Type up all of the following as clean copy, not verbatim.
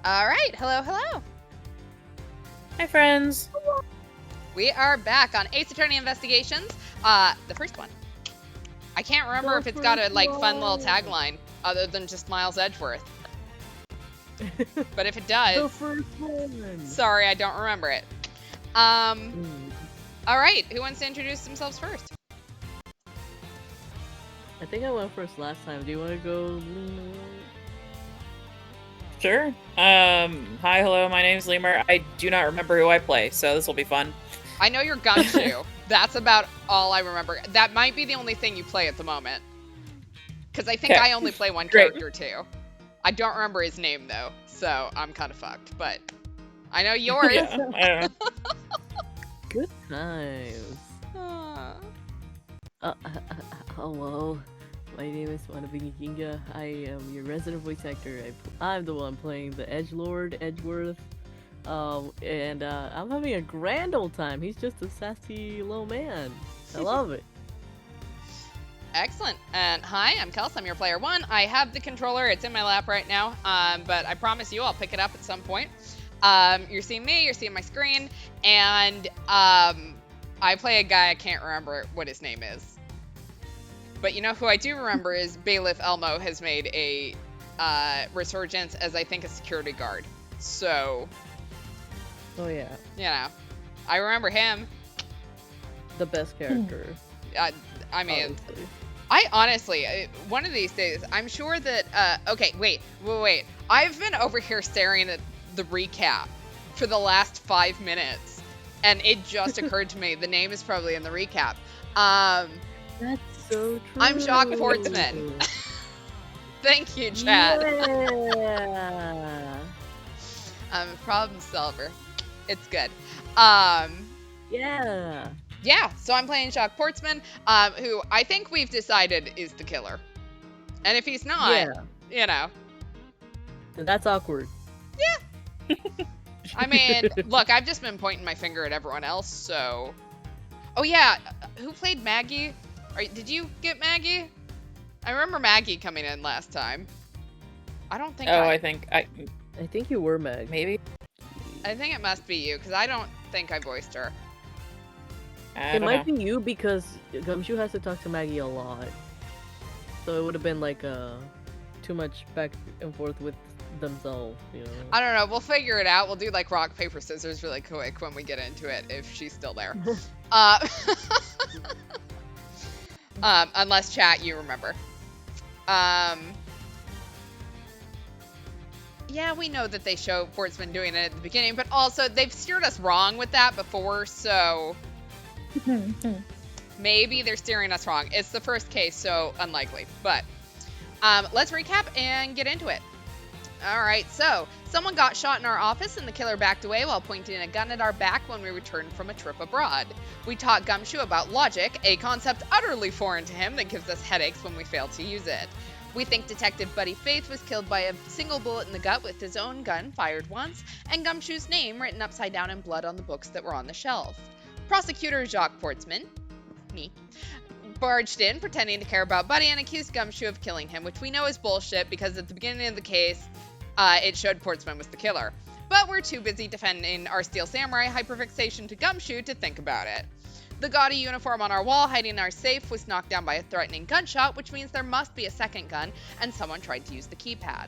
All right, hello, hello. Hi, friends. We are back on Ace Attorney Investigations. The first one. I can't remember if it's got a fun little tagline other than just Miles Edgeworth. But if it does, The first one. Sorry, I don't remember it. All right, who wants to introduce themselves first? I think I went first last time. Do you want to go? Sure. Hi, hello, my name's Lemur. I do not remember who I play, so this will be fun. I know you're Gumshoe. That's about all I remember. That might be the only thing you play at the moment. Because I think I only play one character, too. I don't remember his name, though, so I'm kind of fucked. But I know yours. Yeah, I don't know. Good times. Hello. My name is Manabingu. I am your resident voice actor. I'm the one playing the Edgelord, Edgeworth. And I'm having a grand old time. He's just a sassy little man. I love it. Excellent. And hi, I'm Kels. I'm your player one. I have the controller. It's in my lap right now. But I promise you I'll pick it up at some point. You're seeing me. You're seeing my screen. And I play a guy I can't remember what his name is. But you know who I do remember is Bailiff Elmo has made a resurgence as I think a security guard. So... Oh yeah. You know, I remember him. The best character. I mean, obviously. I honestly, one of these days, I'm sure that, okay, wait. I've been over here staring at the recap for the last 5 minutes, and it just occurred to me, the name is probably in the recap. That's so true. I'm Jacques Portsman. Thank you, Chad. Yeah. I'm a problem solver. It's good. Yeah. Yeah, so I'm playing Jacques Portsman, who I think we've decided is the killer. And if he's not, you know. That's awkward. Yeah. I mean, look, I've just been pointing my finger at everyone else, so... Oh yeah, who played Maggie? Did you get Maggie? I remember Maggie coming in last time. I don't think I think you were Meg. Maybe? I think it must be you, because I don't think I voiced her. It might be you because Gumshoe has to talk to Maggie a lot. So it would have been like too much back and forth with themselves, you know. I don't know, we'll figure it out. We'll do like rock, paper, scissors really quick when we get into it, if she's still there. Unless chat, you remember. Yeah, we know that they show Portsman doing it at the beginning, but also they've steered us wrong with that before, so maybe they're steering us wrong. It's the first case, so unlikely. But let's recap and get into it. All right, so someone got shot in our office and the killer backed away while pointing a gun at our back when we returned from a trip abroad. We taught Gumshoe about logic, a concept utterly foreign to him that gives us headaches when we fail to use it. We think Detective Buddy Faith was killed by a single bullet in the gut with his own gun fired once, and Gumshoe's name written upside down in blood on the books that were on the shelf. Prosecutor Jacques Portsman, me, barged in pretending to care about Buddy and accused Gumshoe of killing him, which we know is bullshit because at the beginning of the case, it showed Portsman was the killer. But we're too busy defending our Steel Samurai hyperfixation to Gumshoe to think about it. The gaudy uniform on our wall hiding in our safe was knocked down by a threatening gunshot, which means there must be a second gun, and someone tried to use the keypad.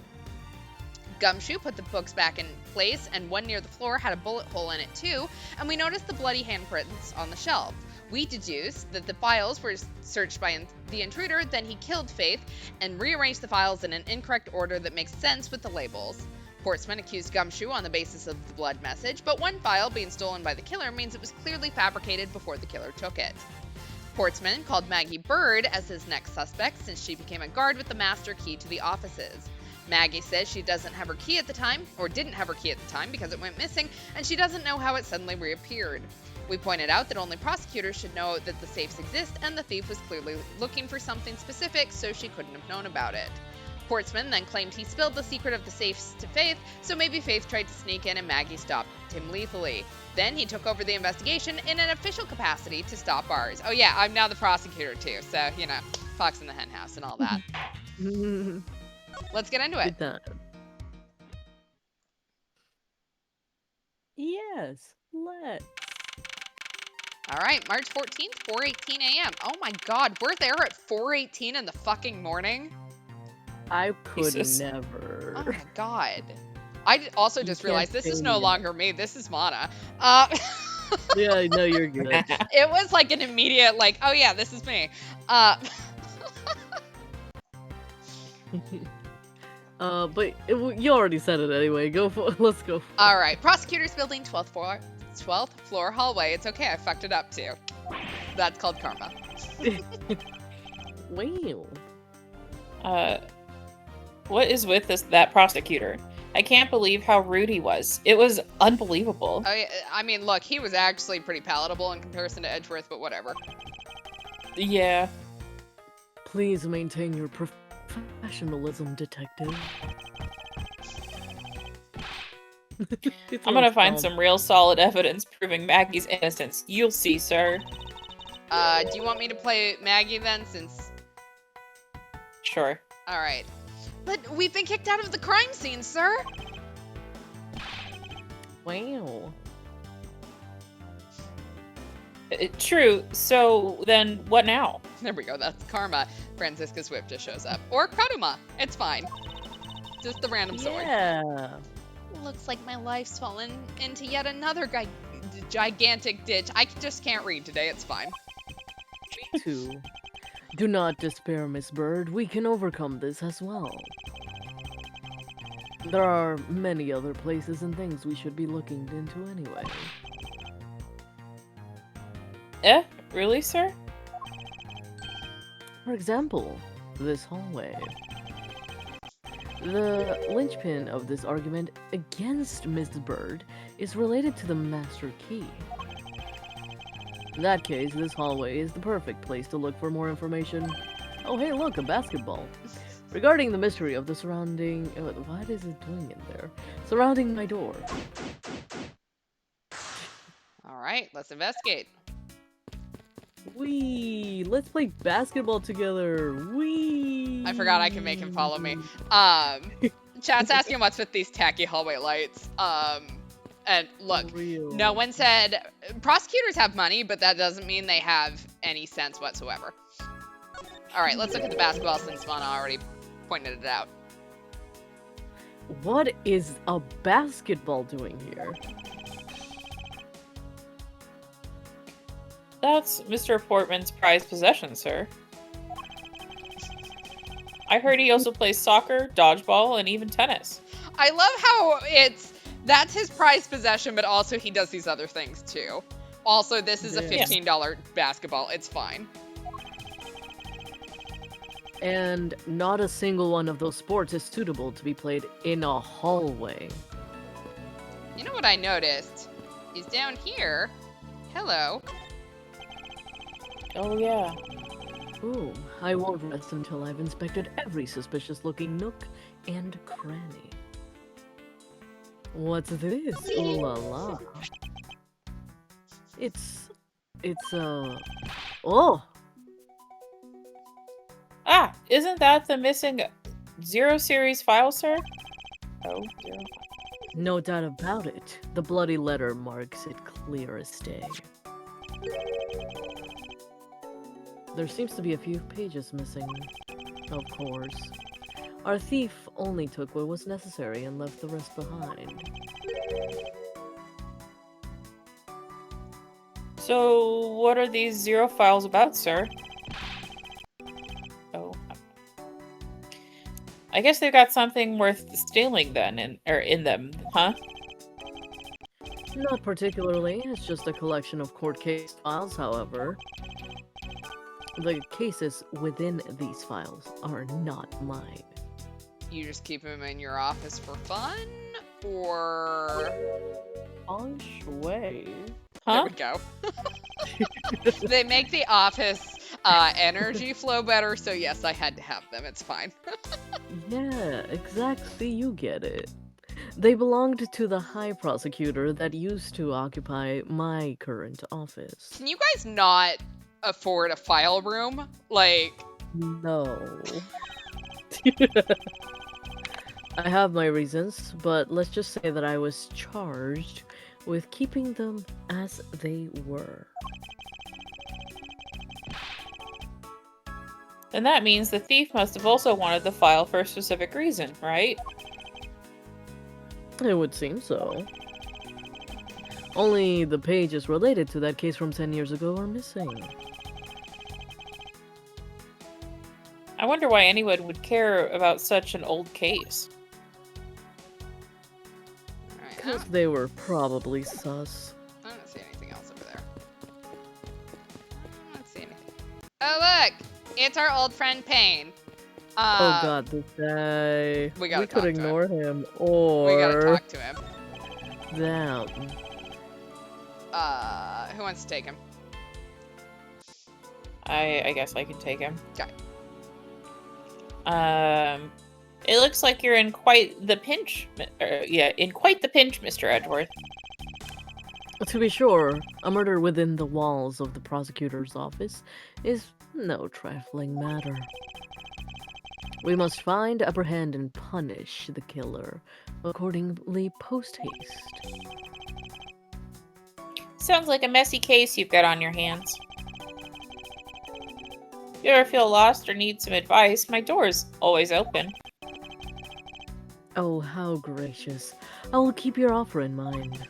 Gumshoe put the books back in place, and one near the floor had a bullet hole in it too, and we noticed the bloody handprints on the shelf. We deduced that the files were searched by the intruder, then he killed Faith, and rearranged the files in an incorrect order that makes sense with the labels. Portsman accused Gumshoe on the basis of the blood message, but one file being stolen by the killer means it was clearly fabricated before the killer took it. Portsman called Maggie Bird as his next suspect since she became a guard with the master key to the offices. Maggie says she doesn't have her key at the time, or didn't have her key at the time because it went missing, and she doesn't know how it suddenly reappeared. We pointed out that only prosecutors should know that the safes exist, and the thief was clearly looking for something specific, so she couldn't have known about it. Portsman then claimed he spilled the secret of the safes to Faith, so maybe Faith tried to sneak in and Maggie stopped him lethally. Then he took over the investigation in an official capacity to stop ours. Oh yeah, I'm now the prosecutor too, so, you know, Fox in the henhouse and all that. Let's get into it. Good time. Yes, let's. All right, March 14th, 4:18 a.m. Oh my god, we're there at 4:18 in the fucking morning? I could Jesus. Oh never. my god. I also You just can't realized this pay is me no enough. longer me, this is Mana. Uh, Yeah, no, you're good. it was like an immediate, like, oh yeah, this is me. But you already said it anyway. Go for let's go. For All right, prosecutor's building, 12th floor hallway. It's okay, I fucked it up too. That's called karma. Wow. What is with that prosecutor? I can't believe how rude he was. It was unbelievable. Oh, yeah, I mean, look, he was actually pretty palatable in comparison to Edgeworth, but whatever. Yeah. Please maintain your professionalism, detective. I'm gonna find some real solid evidence proving Maggie's innocence. You'll see, sir. Do you want me to play Maggie then, since... Sure. Alright. But we've been kicked out of the crime scene, sir! Wow. True. So then, what now? There we go, that's karma. Franziska Swift just shows up. Or Kraduma. It's fine. Just the random sword. Yeah. Looks like my life's fallen into yet another gigantic ditch. I just can't read today, it's fine. Me too. Do not despair, Miss Bird. We can overcome this as well. There are many other places and things we should be looking into anyway. Really, sir? For example, this hallway. The linchpin of this argument against Miss Bird is related to the master key. In that case, this hallway is the perfect place to look for more information. Oh, hey, look, a basketball. Regarding the mystery of the surrounding... what is it doing in there? Surrounding my door. Alright, let's investigate. Wee! Let's play basketball together! Wee! I forgot I can make him follow me. Chat's asking what's with these tacky hallway lights. And look, no one said... Prosecutors have money, but that doesn't mean they have any sense whatsoever. Alright, let's look at the basketball since Mana already pointed it out. What is a basketball doing here? That's Mr. Portman's prized possession, sir. I heard he also plays soccer, dodgeball, and even tennis. I love how that's his prized possession, but also he does these other things too. Also, this is a $15 basketball. It's fine. And not a single one of those sports is suitable to be played in a hallway. You know what I noticed? Is down here. Hello. Oh, yeah. Ooh, I won't rest until I've inspected every suspicious-looking nook and cranny. What's this? Ooh la la. It's... Oh! Ah, isn't that the missing 0 series file, sir? Oh, 0. No doubt about it. The bloody letter marks it clear as day. There seems to be a few pages missing. Of course. Our thief only took what was necessary and left the rest behind. So, what are these 0 files about, sir? Oh. I guess they've got something worth stealing then, in them, huh? Not particularly. It's just a collection of court case files, however. The cases within these files are not mine. You just keep them in your office for fun? Or... On way. There Huh? we go. They make the office energy flow better, so yes, I had to have them. It's fine. Yeah, exactly, you get it. They belonged to the High Prosecutor that used to occupy my current office. Can you guys not afford a file room? Like... No. I have my reasons, but let's just say that I was charged with keeping them as they were. And that means the thief must have also wanted the file for a specific reason, right? It would seem so. Only the pages related to that case from 10 years ago are missing. I wonder why anyone would care about such an old case. Because they were probably sus. I don't see anything else over there. I don't see anything. Oh, look! It's our old friend Payne. Oh god, this guy. We gotta could talk to ignore him, or... We gotta talk to him. Damn. Who wants to take him? I guess I can take him. Okay. It looks like you're in quite the pinch. In quite the pinch, Mr. Edgeworth. To be sure, a murder within the walls of the prosecutor's office is no trifling matter. We must find, apprehend, and punish the killer accordingly post-haste. Sounds like a messy case you've got on your hands. If you ever feel lost or need some advice, my door's always open. Oh, how gracious. I will keep your offer in mind.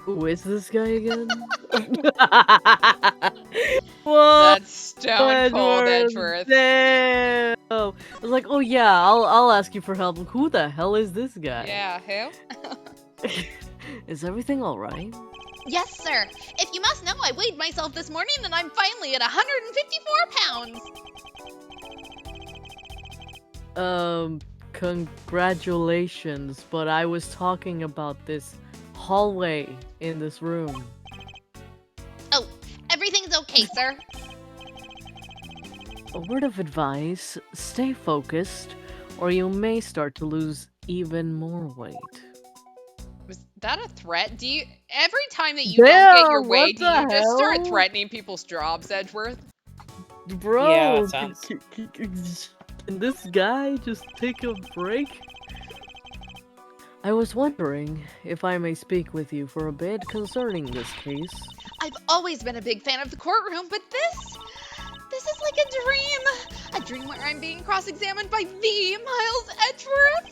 Who is this guy again? Whoa! That's stone cold, Edgeworth. Damn! I was like, oh yeah, I'll ask you for help. Who the hell is this guy? Yeah, who? Is everything alright? Yes, sir. If you must know, I weighed myself this morning and I'm finally at 154 pounds. Congratulations, but I was talking about this hallway in this room. Oh, everything's okay, sir. A word of advice, stay focused, or you may start to lose even more weight. Was that a threat? Do you every time that you don't get your way, do you just start threatening people's jobs, Edgeworth? Bro, Yeah, it sounds... Can this guy just take a break? I was wondering if I may speak with you for a bit concerning this case. I've always been a big fan of the courtroom, but this is like a dream. A dream where I'm being cross-examined by the Miles Edgeworth.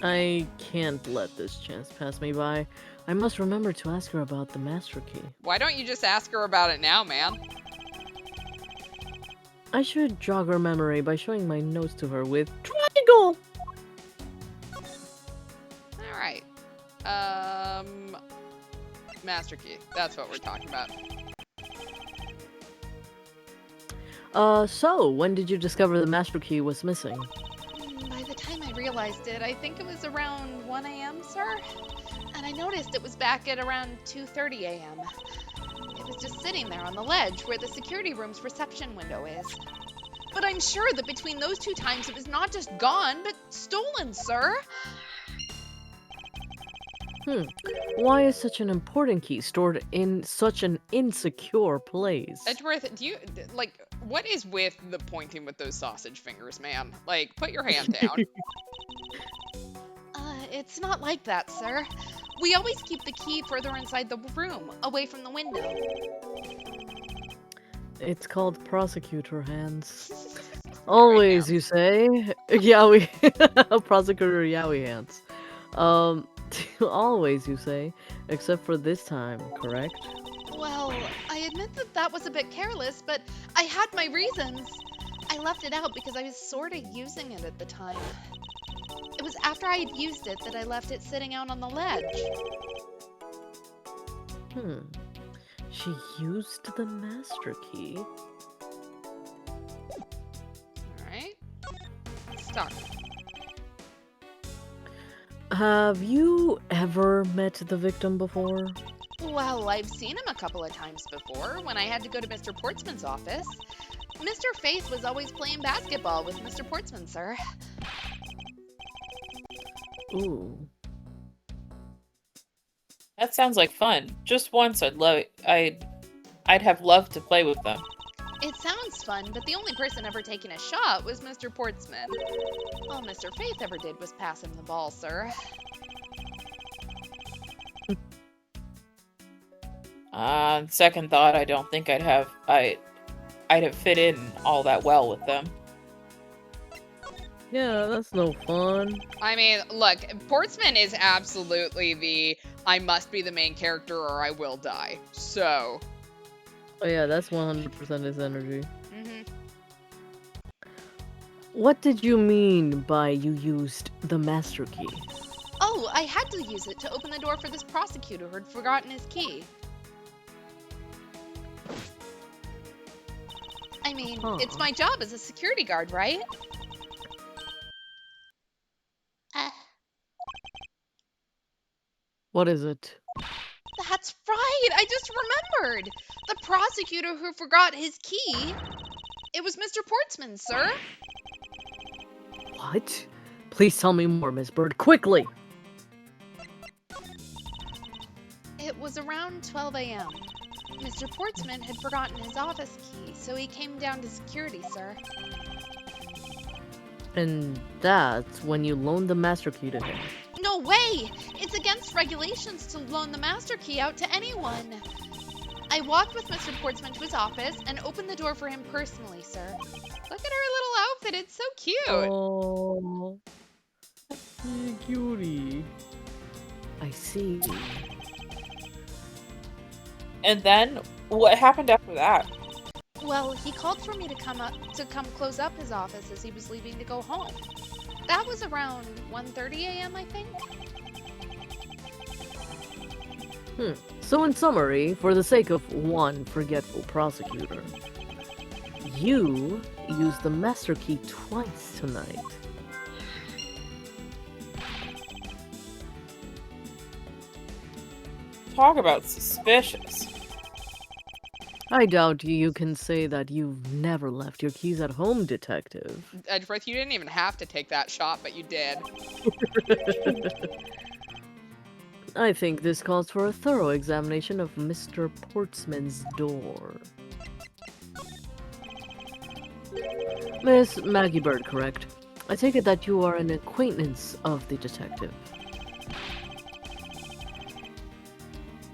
I can't let this chance pass me by. I must remember to ask her about the master key. Why don't you just ask her about it now, man? I should jog her memory by showing my notes to her with triangle! Alright. Master key. That's what we're talking about. So, when did you discover the master key was missing? By the time I realized it, I think it was around 1 a.m., sir. And I noticed it was back at around 2:30 a.m. It was just sitting there on the ledge where the security room's reception window is. But I'm sure that between those two times it was not just gone, but stolen, sir. Why is such an important key stored in such an insecure place? Edgeworth, do you, like, what is with the pointing with those sausage fingers, man? Like, put your hand down. It's not like that, sir. We always keep the key further inside the room, away from the window. It's called prosecutor hands. Always, you say? Yowie. Prosecutor Yowie hands. Always, you say? Except for this time, correct? Well, I admit that that was a bit careless, but I had my reasons. I left it out because I was sorta using it at the time. It was after I had used it that I left it sitting out on the ledge. She used the master key. Alright. Stop. Have you ever met the victim before? Well, I've seen him a couple of times before, when I had to go to Mr. Portsman's office. Mr. Faith was always playing basketball with Mr. Portsman, sir. Ooh. That sounds like fun. Just once I'd have loved to play with them. It sounds fun, but the only person ever taking a shot was Mr. Portsman. All Mr. Faith ever did was pass him the ball, sir. On second thought, I don't think I'd have fit in all that well with them. Yeah, that's no fun. I mean, look, Portsman is absolutely the I must be the main character or I will die. So. Oh yeah, that's 100% his energy. Mm-hmm. What did you mean by you used the master key? Oh, I had to use it to open the door for this prosecutor who'd forgotten his key. I mean, it's my job as a security guard, right? What is it? That's right! I just remembered! The prosecutor who forgot his key. It was Mr. Portsman, sir. What? Please tell me more, Miss Bird, quickly! It was around 12 a.m. Mr. Portsman had forgotten his office key, so he came down to security, sir. And that's when you loaned the master key to him. No way! It's against regulations to loan the master key out to anyone. I walked with Mr. Portsman to his office and opened the door for him personally, sir. Look at her little outfit. It's so cute. Oh, cutie. I see. And then, what happened after that? Well, he called for me to come close up his office as he was leaving to go home. That was around 1:30 a.m., I think. So in summary, for the sake of one forgetful prosecutor, you used the master key twice tonight. Talk about suspicious. I doubt you can say that you've never left your keys at home, Detective. Edgeworth, you didn't even have to take that shot, but you did. I think this calls for a thorough examination of Mr. Portsman's door. Miss Maggie Bird, correct? I take it that you are an acquaintance of the detective.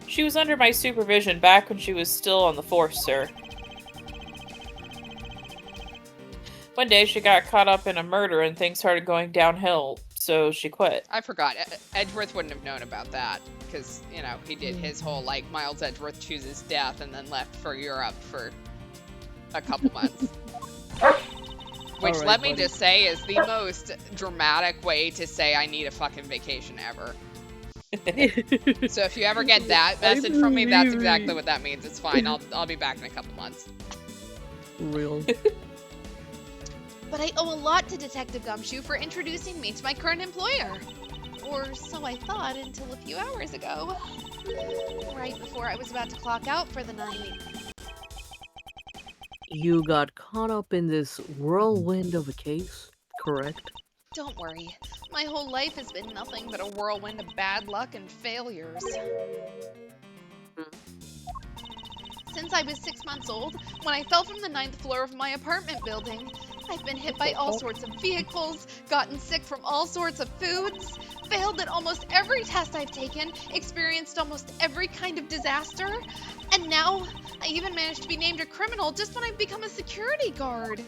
She was under my supervision back when she was still on the force, sir. One day she got caught up in a murder and things started going downhill, so she quit. I forgot. Edgeworth wouldn't have known about that because, you know, he did his whole, like, Miles Edgeworth chooses death and then left for Europe for a couple months. Which, All right, let me buddy. just say, is the most dramatic way to say I need a fucking vacation ever. So if you ever get that message from me, that's exactly what that means. It's fine. I'll be back in a couple months. Real. But I owe a lot to Detective Gumshoe for introducing me to my current employer. Or so I thought until a few hours ago. Right before I was about to clock out for the night. You got caught up in this whirlwind of a case, correct? Don't worry. My whole life has been nothing but a whirlwind of bad luck and failures. Since I was 6 months old, when I fell from the 9th floor of my apartment building, I've been hit by all sorts of vehicles, gotten sick from all sorts of foods, failed at almost every test I've taken, experienced almost every kind of disaster, and now I even managed to be named a criminal just when I've become a security guard.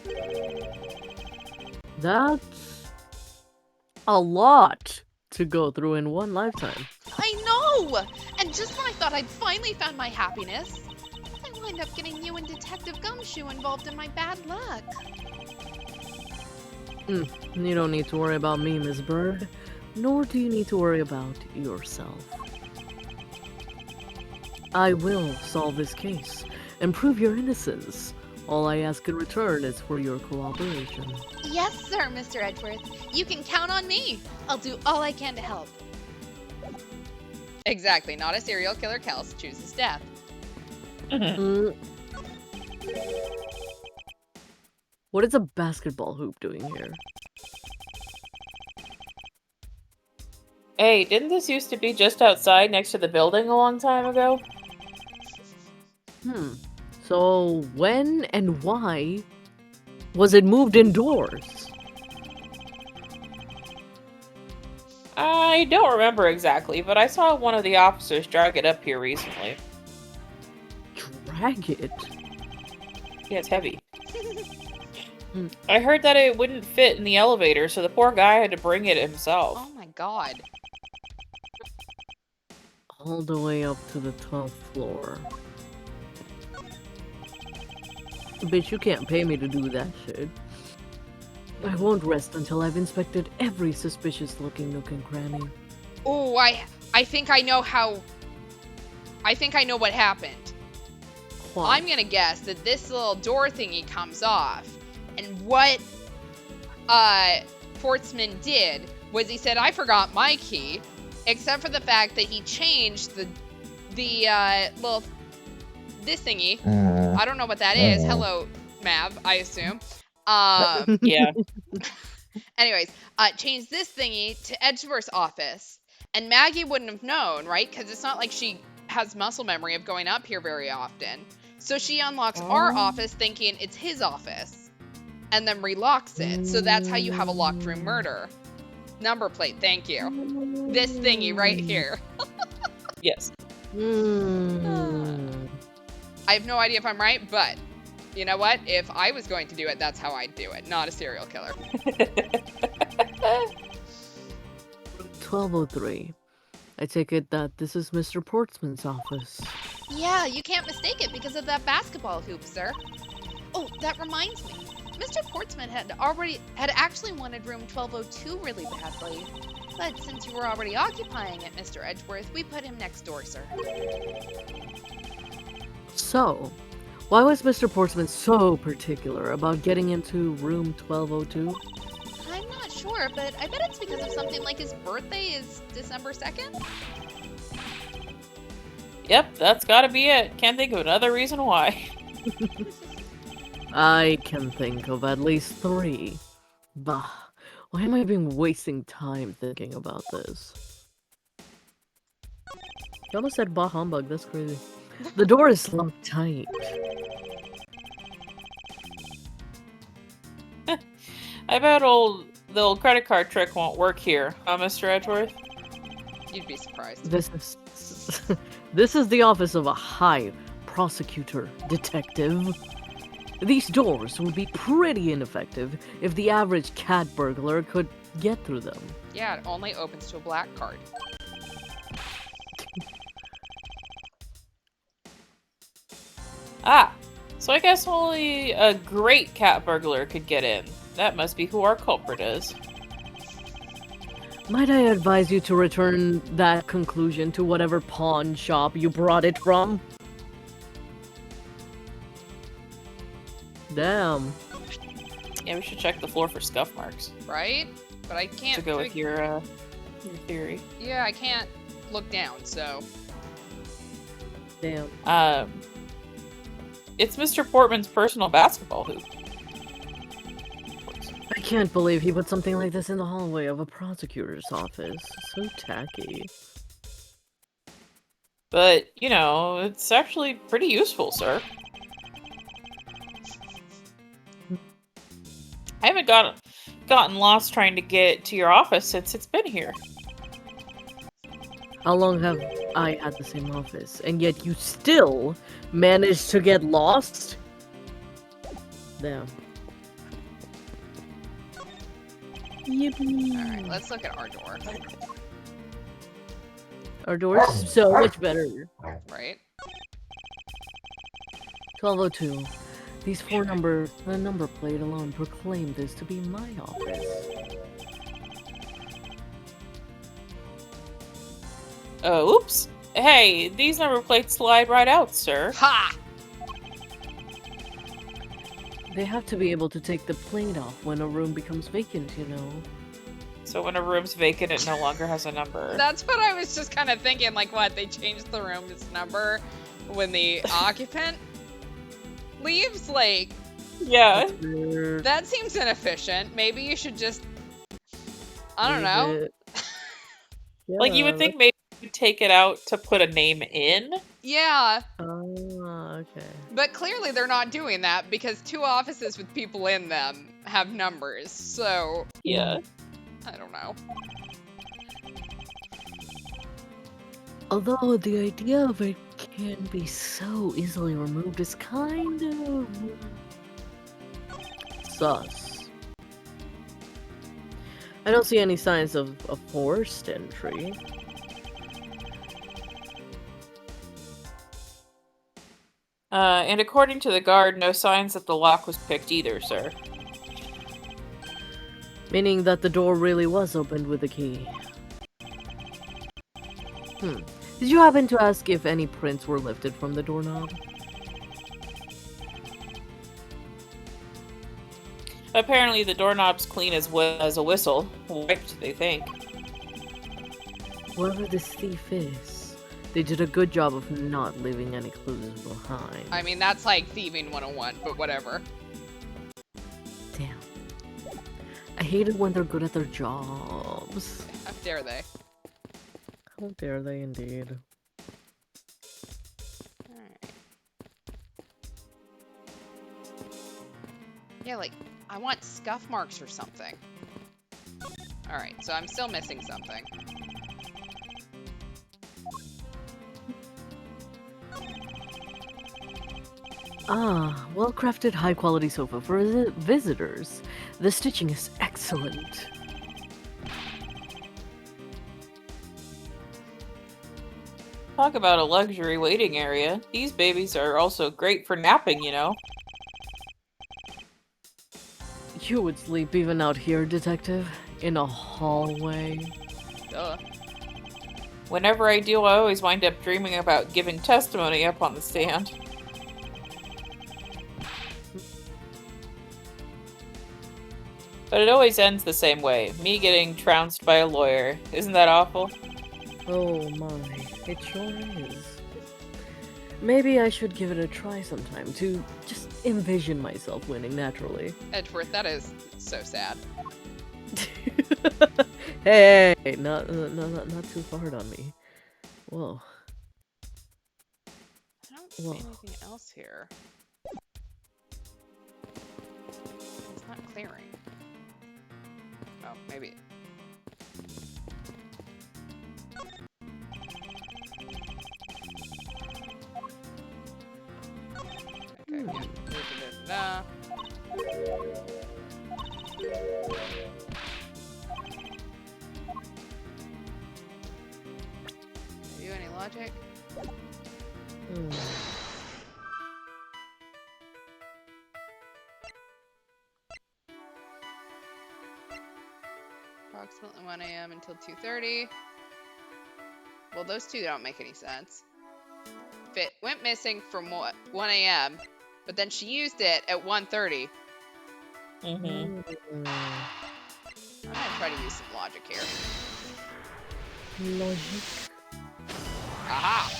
That's a lot to go through in one lifetime. I know! And just when I thought I'd finally found my happiness, I wind up getting you and Detective Gumshoe involved in my bad luck. You don't need to worry about me, Miss Bird, nor do you need to worry about yourself. I will solve this case and prove your innocence. All I ask in return is for your cooperation. Yes, sir, Mr. Edgeworth. You can count on me. I'll do all I can to help. Exactly. Not a serial killer. Kels chooses death. Mm. What is a basketball hoop doing here? Hey, didn't this used to be just outside next to the building a long time ago? So when and why was it moved indoors? I don't remember exactly, but I saw one of the officers drag it up here recently. Drag it? Yeah, it's heavy. I heard that it wouldn't fit in the elevator, so the poor guy had to bring it himself. Oh my god. All the way up to the 12th floor. Bitch, you can't pay me to do that shit. I won't rest until I've inspected every suspicious-looking nook and cranny. Oh, I think I know how... I think I know what happened. What? I'm gonna guess that this little door thingy comes off, and what Portsman did was he said, I forgot my key, except for the fact that he changed the little... this thingy. I don't know what that is. Hello, Mav, I assume. Yeah. Anyways, changed this thingy to Edgeworth's office. And Maggie wouldn't have known, right? Because it's not like she has muscle memory of going up here very often. So she unlocks our office thinking it's his office. And then relocks it. So that's how you have a locked room murder. Number plate, thank you. This thingy right here. Yes. I have no idea if I'm right, but you know what? If I was going to do it, that's how I'd do it. Not a serial killer. 1203. I take it that this is Mr. Portsman's office. Yeah, you can't mistake it because of that basketball hoop, sir. Oh, that reminds me. Mr. Portsman had actually wanted room 1202 really badly. But since you were already occupying it, Mr. Edgeworth, we put him next door, sir. So, why was Mr. Portsman so particular about getting into room 1202? I'm not sure, but I bet it's because of something like his birthday is December 2nd. Yep, that's gotta be it. Can't think of another reason why. I can think of at least 3. Bah, why am I being wasting time thinking about this? You almost said bah humbug, that's crazy. The door is locked tight. I bet the old credit card trick won't work here, huh, Mr. Edgeworth? You'd be surprised. This is the office of a high prosecutor detective. These doors would be pretty ineffective if the average cat burglar could get through them. Yeah, it only opens to a black card. Ah, so I guess only a great cat burglar could get in. That must be who our culprit is. Might I advise you to return that conclusion to whatever pawn shop you brought it from? Damn. Yeah, we should check the floor for scuff marks. Right? But I can't... To go with your theory. Yeah, I can't look down, so... Damn. It's Mr. Portman's personal basketball hoop. I can't believe he put something like this in the hallway of a prosecutor's office. So tacky. But, you know, it's actually pretty useful, sir. I haven't gotten lost trying to get to your office since it's been here. How long have I had the same office, and yet you still managed to get lost? Damn. Yippee. Alright, let's look at our door. Our door's so much better. Right? 1202. These 4 numbers, the number plate alone proclaim this to be my office. Oh, oops. Hey, these number plates slide right out, sir. Ha! They have to be able to take the plate off when a room becomes vacant, you know. So when a room's vacant, it no longer has a number. That's what I was just kind of thinking, like, what, they changed the room's number when the occupant leaves? Like, Yeah. that seems inefficient. Maybe you should just, I don't know. Like, you would think maybe take it out to put a name in. Yeah, Oh, okay. but clearly they're not doing that because 2 offices with people in them have numbers, so Yeah. I don't know. Although the idea of it can be so easily removed is kind of sus. I don't see any signs of a forced entry. And according to the guard, no signs that the lock was picked either, sir. Meaning that the door really was opened with a key. Did you happen to ask if any prints were lifted from the doorknob? Apparently the doorknob's clean as a whistle. Wiped, they think. Whoever this thief is, they did a good job of not leaving any clues behind. I mean, that's like thieving 101, but whatever. Damn. I hate it when they're good at their jobs. How dare they? How dare they indeed. Alright. Yeah, like, I want scuff marks or something. Alright, so I'm still missing something. Ah, well-crafted high-quality sofa for visitors. The stitching is excellent. Talk about a luxury waiting area. These babies are also great for napping, you know. You would sleep even out here, detective? In a hallway? Duh. Whenever I do, I always wind up dreaming about giving testimony up on the stand. But it always ends the same way. Me getting trounced by a lawyer. Isn't that awful? Oh my, it sure is. Maybe I should give it a try sometime to just envision myself winning naturally. Edgeworth, that is so sad. Hey, not too hard on me. Whoa. I don't see Whoa. anything else here. It's not clearing. Oh, maybe. Okay, yeah. Da-da-da-da. Do any logic? Hmm. Approximately 1 a.m. until 2:30. Well, those two don't make any sense. If it went missing from 1 a.m., but then she used it at 1:30. Mm-hmm. I'm gonna try to use some logic here. Logic. Aha!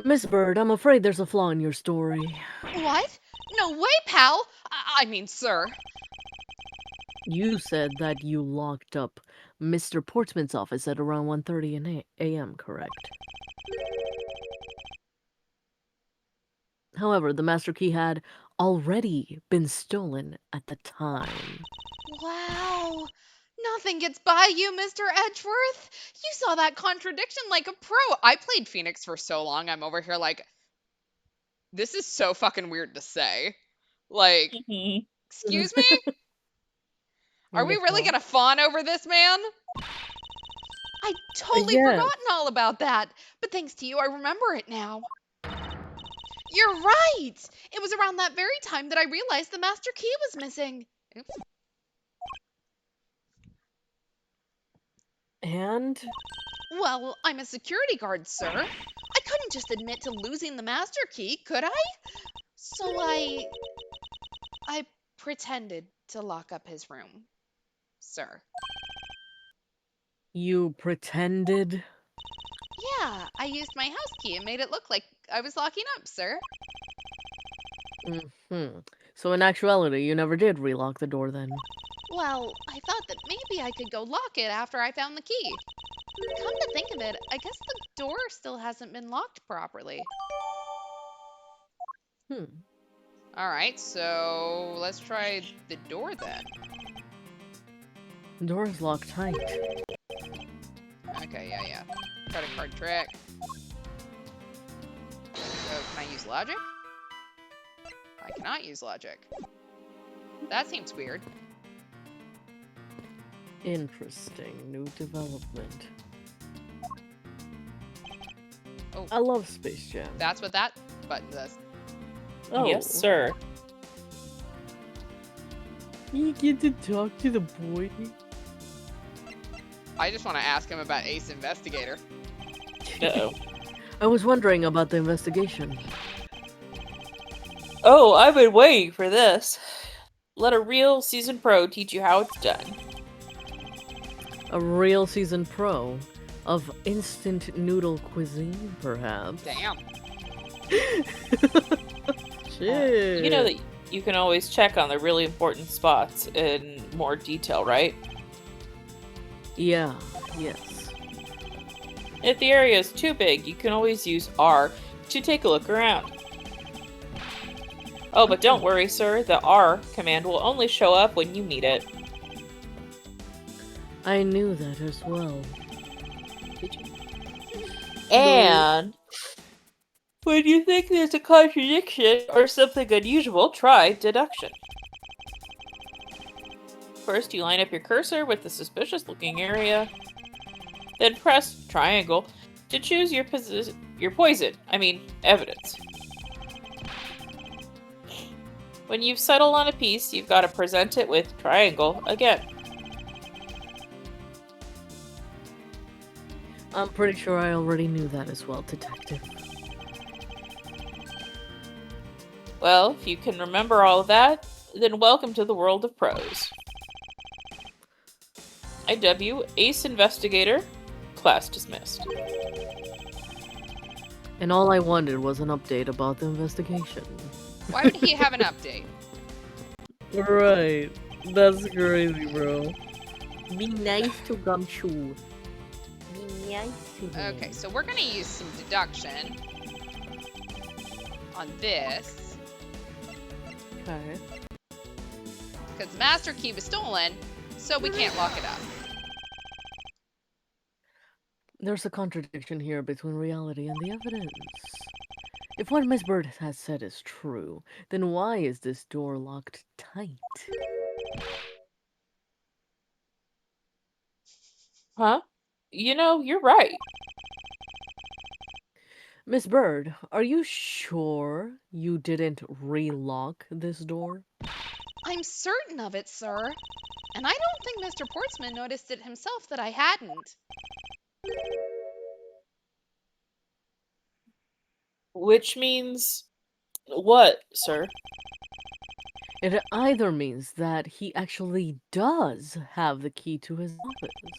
Miss Bird, I'm afraid there's a flaw in your story. What? No way, pal! I mean, sir. You said that you locked up Mr. Portsman's office at around 1:30 a.m., correct? However, the master key had already been stolen at the time. Wow. Nothing gets by you, Mr. Edgeworth. You saw that contradiction like a pro. I played Phoenix for so long, I'm over here like, this is so fucking weird to say. Like, Mm-hmm. excuse me? Are we really gonna fawn over this, man? I'd totally Yes. forgotten all about that. But thanks to you, I remember it now. You're right. It was around that very time that I realized the master key was missing. Oops. And? Well, I'm a security guard, sir. I couldn't just admit to losing the master key, could I? So I pretended to lock up his room, sir. You pretended? Yeah, I used my house key and made it look like I was locking up, sir. Mm-hmm. So in actuality, you never did relock the door then? Well, I thought that maybe I could go lock it after I found the key. Come to think of it, I guess the door still hasn't been locked properly. Alright, so let's try the door then. Door is locked tight. Okay, yeah. Credit card trick. So, can I use logic? I cannot use logic. That seems weird. Interesting. New development. Oh. I love Space Jam. That's what that button does. Oh, Yes, sir. You get to talk to the boy. I just want to ask him about Ace Investigator. Uh-oh. I was wondering about the investigation. Oh, I've been waiting for this. Let a real seasoned pro teach you how it's done. A real seasoned pro of instant noodle cuisine, perhaps. Damn. Shit. You know that you can always check on the really important spots in more detail, right? Yeah, yes. If the area is too big, you can always use R to take a look around. Oh, but don't worry, sir. The R command will only show up when you need it. I knew that as well. And when you think there's a contradiction or something unusual, try deduction. First, you line up your cursor with the suspicious-looking area. Then press triangle to choose your evidence. When you've settled on a piece, you've got to present it with triangle again. I'm pretty sure I already knew that as well, detective. Well, if you can remember all of that, then welcome to the world of pros. IW, Ace Investigator, class dismissed. And all I wanted was an update about the investigation. Why would he have an update? Right. That's crazy, bro. Be nice to Gumshoe. Be nice to him. Okay, so we're gonna use some deduction on this. Okay. Because the master key was stolen, so we can't lock it up. There's a contradiction here between reality and the evidence. If what Miss Bird has said is true, then why is this door locked tight? Huh? You know, you're right. Miss Bird, are you sure you didn't relock this door? I'm certain of it, sir. And I don't think Mr. Portsman noticed it himself that I hadn't. Which means what, sir? It either means that he actually does have the key to his office,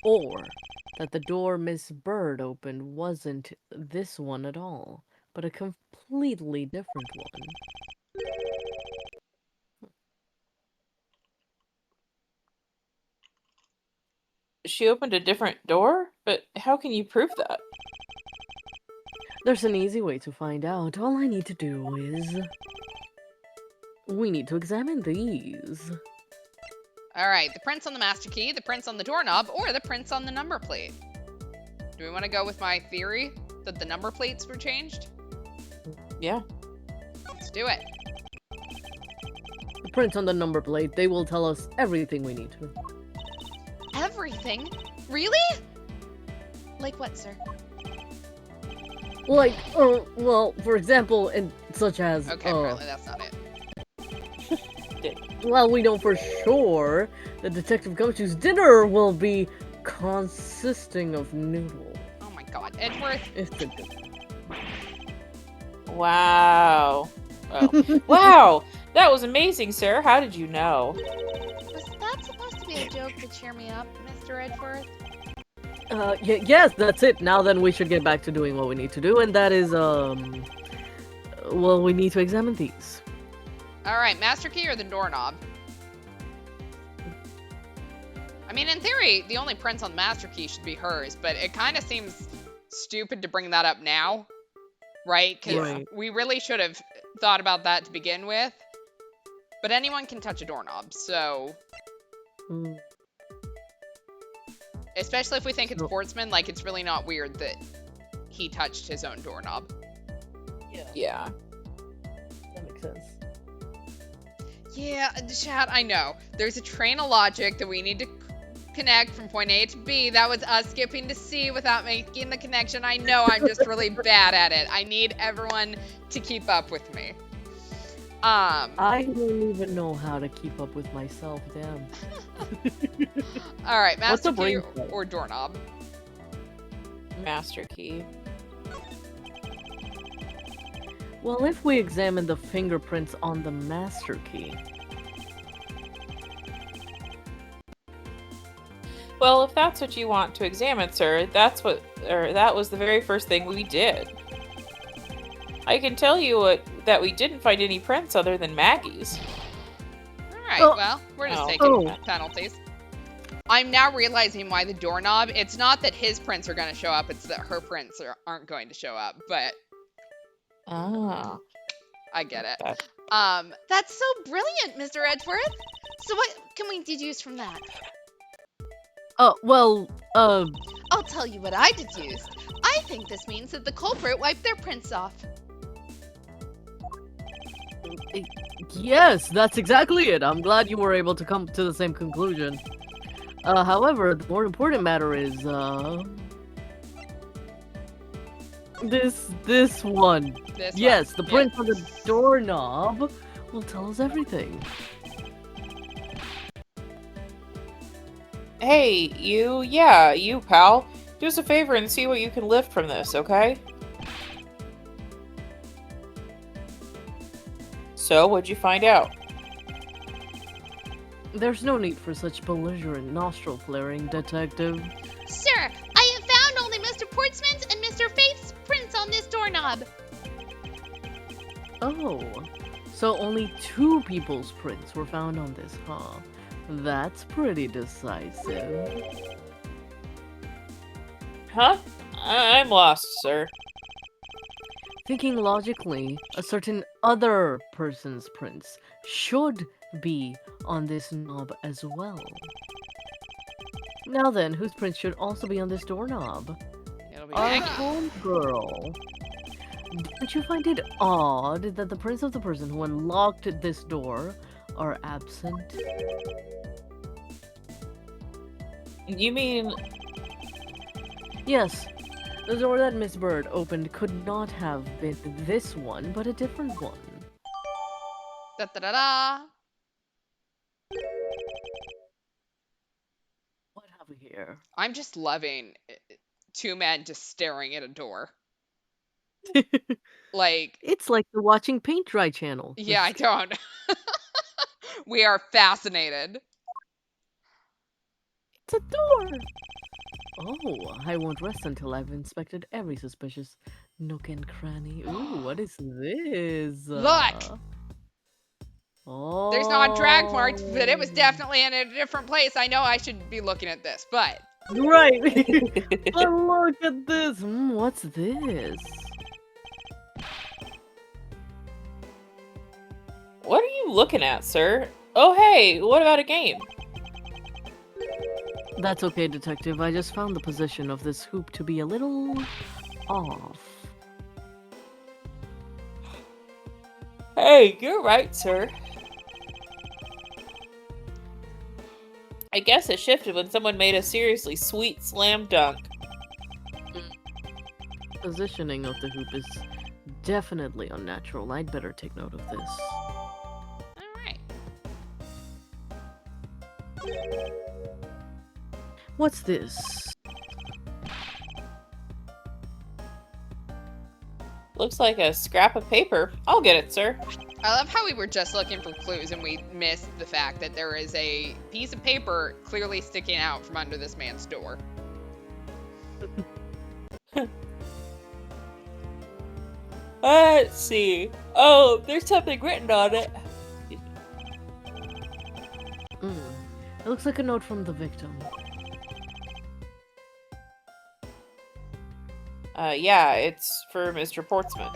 or that the door Miss Bird opened wasn't this one at all, but a completely different one. She opened a different door? But how can you prove that? There's an easy way to find out. All I need to do is... We need to examine these. Alright, the prints on the master key, the prints on the doorknob, or the prints on the number plate. Do we want to go with my theory that the number plates were changed? Yeah. Let's do it. The prints on the number plate, they will tell us everything we need to. Everything? Really? Like what, sir? Like, well, for example, such as, Okay, apparently that's not it. well, we know for sure that Detective Gumshoe's dinner will be consisting of noodle. Oh my god, Edgeworth. It's a Wow. Oh. Wow! That was amazing, sir. How did you know? Was that supposed to be a joke to cheer me up, Mr. Edgeworth? yes, that's it. Now then, we should get back to doing what we need to do, and that is, well, we need to examine these. Alright, master key or the doorknob? I mean, in theory, the only prints on the master key should be hers, but it kind of seems stupid to bring that up now, right? Because Right. we really should have thought about that to begin with. But anyone can touch a doorknob, so... Mm. Especially if we think it's So- sportsman, like, it's really not weird that he touched his own doorknob. Yeah. That makes sense. Yeah, chat, I know. There's a train of logic that we need to connect from point A to B. That was us skipping to C without making the connection. I know I'm just really bad at it. I need everyone to keep up with me. I don't even know how to keep up with myself, damn. All right, What's master a key brain cell? or doorknob? Master key. Well, if we examine the fingerprints on the master key. Well, if that's what you want to examine, sir, that was the very first thing we did. I can tell you that we didn't find any prints other than Maggie's. All right, Oh. well, we're just Oh. taking Oh. penalties. I'm now realizing why the doorknob, it's not that his prints are going to show up, it's that her prints aren't going to show up, but Ah. I get it. That's so brilliant, Mr. Edgeworth. So what can we deduce from that? Well, I'll tell you what I deduced. I think this means that the culprit wiped their prints off. yes, that's exactly it. I'm glad you were able to come to the same conclusion. However, the more important matter is, this one. This Yes, one. the print on the doorknob will tell us everything. Hey, you, pal. Do us a favor and see what you can lift from this, okay? So, what'd you find out? There's no need for such belligerent nostril flaring, detective. Sir, I have found only Mr. Portsman's and Mr. Faith's prints on this doorknob. Oh, so only 2 people's prints were found on this, huh? That's pretty decisive. Huh? I'm lost, sir. Thinking logically, a certain other person's prints should be on this knob as well. Now then, whose prints should also be on this doorknob? It'll be Our Maggie. homegirl. Don't you find it odd that the prints of the person who unlocked this door are absent? You mean... Yes, the door that Miss Bird opened could not have been this one, but a different one. Da da da da. What have we here? I'm just loving 2 men just staring at a door. Like, It's like the watching paint dry channel. yeah, I don't. We are fascinated. It's a door! Oh, I won't rest until I've inspected every suspicious nook and cranny. Ooh, what is this? Look! Oh. There's not drag marks, but it was definitely in a different place. I know I should be looking at this, but Right! But look at this! What's this? What are you looking at, sir? Oh, hey, what about a game? That's okay, detective. I just found the position of this hoop to be a little off. Hey, you're right, sir. I guess it shifted when someone made a seriously sweet slam dunk. Positioning of the hoop is definitely unnatural. I'd better take note of this. all right. What's this? Looks like a scrap of paper. I'll get it, sir. I love how we were just looking for clues and we missed the fact that there is a piece of paper clearly sticking out from under this man's door. Let's see. Oh, there's something written on it. It looks like a note from the victim. Yeah, it's for Mr. Portsman.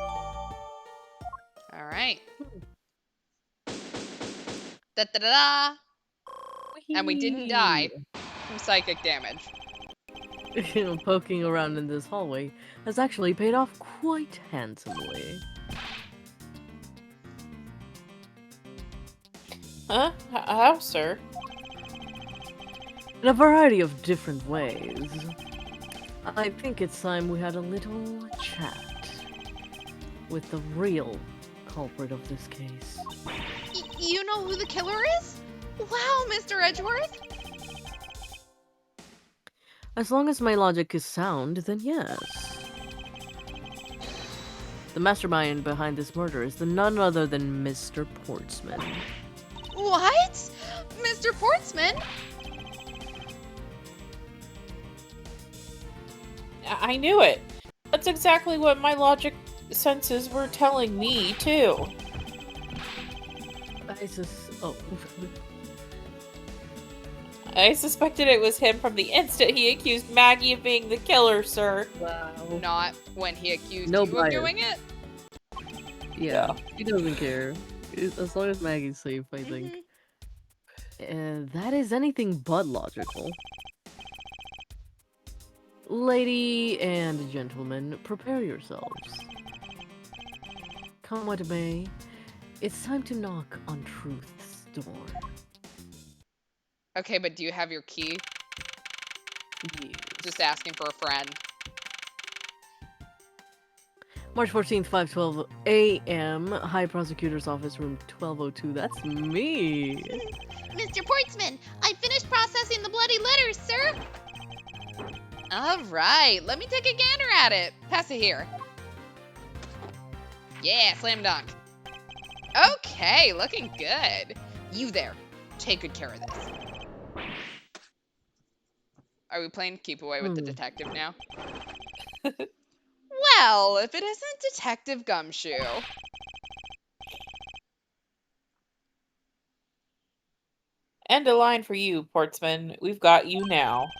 All right. Da da da da. And we didn't die from psychic damage. Poking around in this hallway has actually paid off quite handsomely. Huh? How, sir? In a variety of different ways. I think it's time we had a little chat with the real culprit of this case. You know who the killer is? Wow, Mr. Edgeworth! As long as my logic is sound, then yes. The mastermind behind this murder is none other than Mr. Portsman. What? Mr. Portsman? I knew it. That's exactly what my logic senses were telling me, too. I suspected it was him from the instant he accused Maggie of being the killer, sir. Wow. Not when he accused No you bias. of doing it. Yeah, he doesn't care. As long as Maggie's safe, I think. That is anything but logical. Lady and gentlemen, prepare yourselves. Come what may, it's time to knock on truth's door. Okay, but do you have your key? Yes. Just asking for a friend. March 14th, 5:12 a.m. High Prosecutor's Office, room 1202. That's me. Mr. Portsman, I finished processing the bloody letters, sir! All right, let me take a gander at it. Pass it here. Yeah, slam dunk. Okay, looking good. You there, take good care of this. Are we playing keep away with the detective now? Well, if it isn't Detective Gumshoe. And a line for you, Portsman. We've got you now.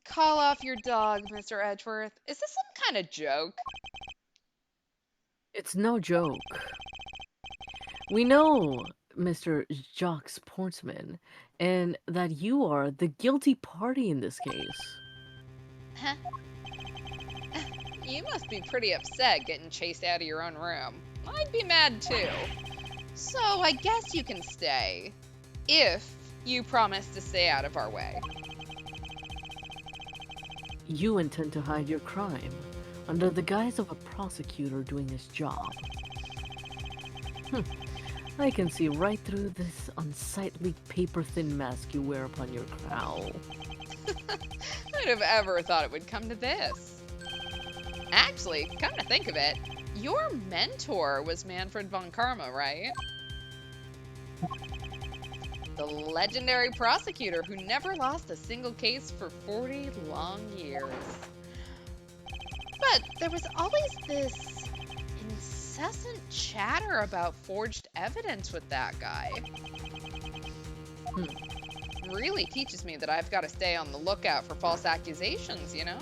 Call off your dog, Mr. Edgeworth. Is this some kind of joke? It's no joke. We know Mr. Jacques Portsman, and that you are the guilty party in this case. Huh? You must be pretty upset getting chased out of your own room. I'd be mad too. So I guess you can stay. If you promise to stay out of our way. You intend to hide your crime under the guise of a prosecutor doing his job. I can see right through this unsightly paper-thin mask you wear upon your cowl. I'd have ever thought it would come to this. Actually, come to think of it, your mentor was Manfred von Karma, right? The legendary prosecutor who never lost a single case for 40 long years. But there was always this incessant chatter about forged evidence with that guy. Really teaches me that I've got to stay on the lookout for false accusations, you know?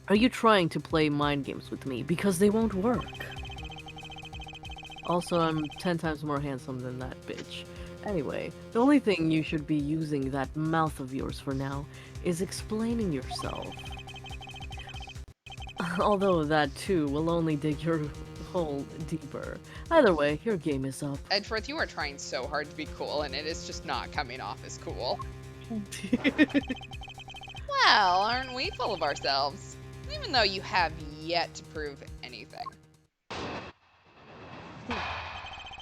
Are you trying to play mind games with me? Because they won't work. Also, I'm 10 times more handsome than that bitch. Anyway, the only thing you should be using that mouth of yours for now is explaining yourself. Although that too will only dig your hole deeper. Either way, your game is up. Edgeworth, you are trying so hard to be cool, and it is just not coming off as cool. Well, aren't we full of ourselves? Even though you have yet to prove anything.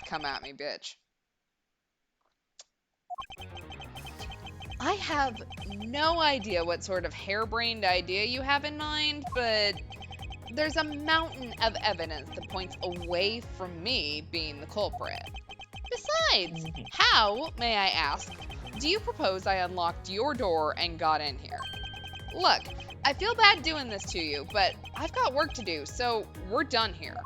Come at me, bitch. I have no idea what sort of harebrained idea you have in mind, but there's a mountain of evidence that points away from me being the culprit. Besides, how, may I ask, do you propose I unlocked your door and got in here? Look, I feel bad doing this to you, but I've got work to do, so we're done here.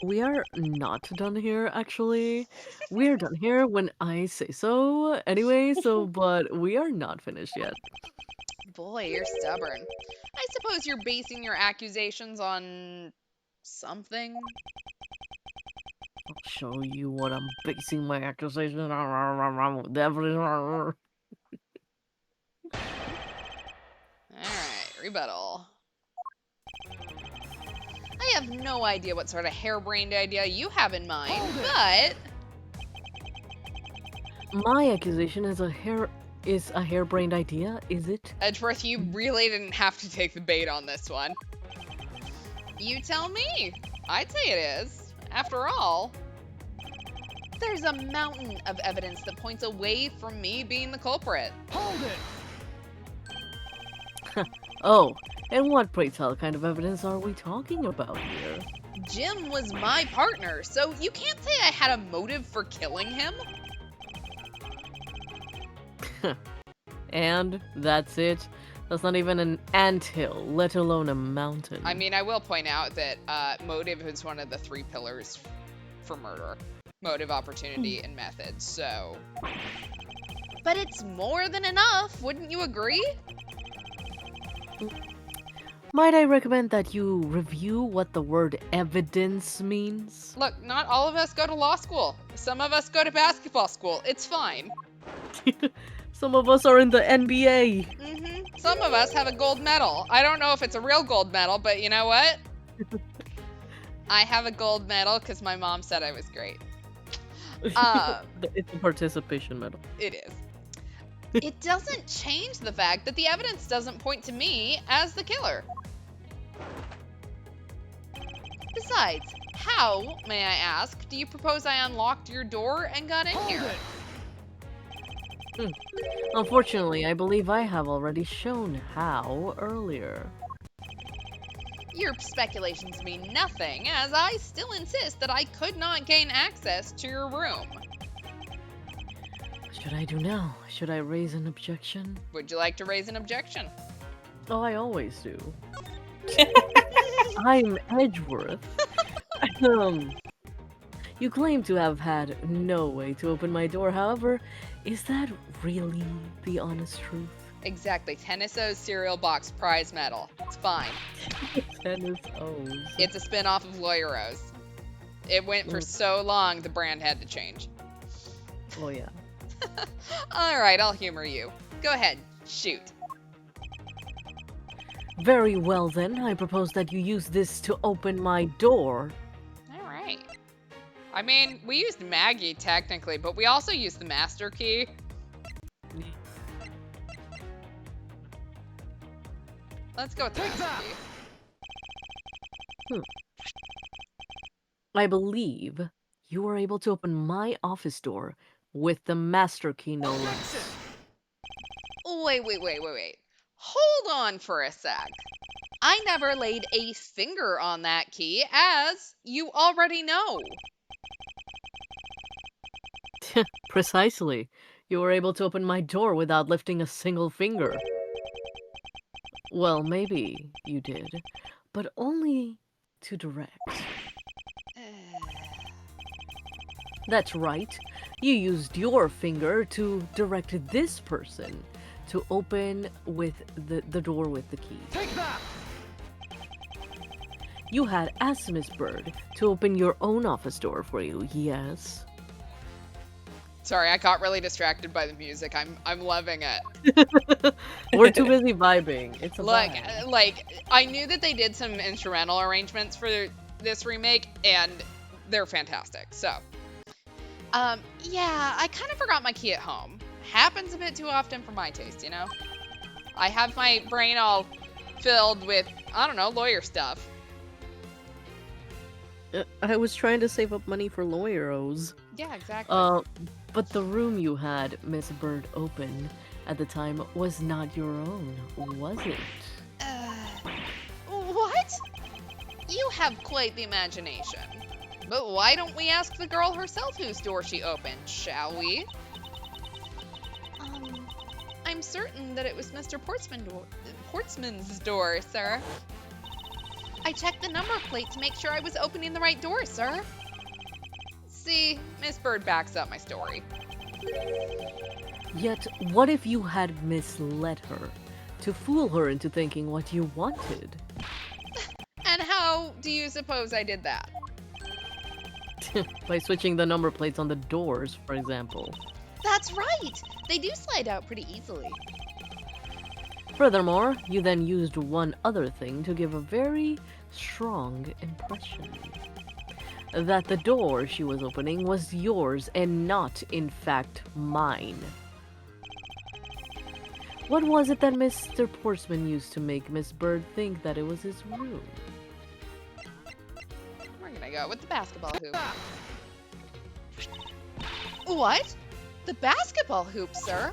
We are not done here, actually. We're done here when I say so, anyway, but we are not finished yet. Boy, you're stubborn. I suppose you're basing your accusations on something. I'll show you what I'm basing my accusation on. The evidence. Alright, rebuttal. I have no idea what sort of harebrained idea you have in mind, but My accusation is a harebrained idea, is it? Edgeworth, you really didn't have to take the bait on this one. You tell me. I'd say it is. After all, there's a mountain of evidence that points away from me being the culprit. Hold it! Oh, and what, pray tell, kind of evidence are we talking about here? Jim was my partner, so you can't say I had a motive for killing him. And that's it? That's not even an anthill, let alone a mountain. I mean, I will point out that motive is one of the 3 pillars for murder. Motive, opportunity, and method, so... But it's more than enough, wouldn't you agree? Might I recommend that you review what the word evidence means? Look, not all of us go to law school. Some of us go to basketball school. It's fine. Some of us are in the NBA. Some of us have a gold medal. I don't know if it's a real gold medal, but you know what? I have a gold medal because my mom said I was great. It's a participation medal. It is. It doesn't change the fact that the evidence doesn't point to me as the killer. Besides, how, may I ask, do you propose I unlocked your door and got in here? Unfortunately, I believe I have already shown how earlier. Your speculations mean nothing, as I still insist that I could not gain access to your room. What should I do now? Should I raise an objection? Would you like to raise an objection? Oh, I always do. I'm Edgeworth. You claim to have had no way to open my door, however, is that really the honest truth? Exactly. Tennis O's cereal box prize medal. It's fine. Tennis O's. It's a spin-off of Lawyer O's. It went for so long, the brand had to change. Oh, yeah. Alright, I'll humor you. Go ahead. Shoot. Very well then, I propose that you use this to open my door. Alright. I mean, we used Maggie, technically, but we also used the master key. Let's go with the master key. I believe you were able to open my office door with the master key, no less. Wait. Hold on for a sec. I never laid a finger on that key, as you already know. Precisely. You were able to open my door without lifting a single finger. Well, maybe you did, but only to direct. That's right. You used your finger to direct this person to open with the door with the key. Take that! You had Asimus Bird to open your own office door for you, yes? Sorry, I got really distracted by the music. I'm loving it. We're too busy vibing. It's a Look, vibe. like, I knew that they did some instrumental arrangements for this remake, and they're fantastic. So, yeah, I kind of forgot my key at home. Happens a bit too often for my taste, you know? I have my brain all filled with, I don't know, lawyer stuff. I was trying to save up money for lawyeros. Yeah, exactly. But the room you had Miss Bird open at the time was not your own, was it? What? You have quite the imagination. But why don't we ask the girl herself whose door she opened, shall we? I'm certain that it was Mr. Portsman's door, sir. I checked the number plate to make sure I was opening the right door, sir. See, Miss Bird backs up my story. Yet, what if you had misled her to fool her into thinking what you wanted? And how do you suppose I did that? By switching the number plates on the doors, for example. That's right. They do slide out pretty easily. Furthermore, you then used one other thing to give a very strong impression. That the door she was opening was yours and not, in fact, mine. What was it that Mr. Portsman used to make Miss Bird think that it was his room? We're gonna go with the basketball hoop. What? The basketball hoop, sir?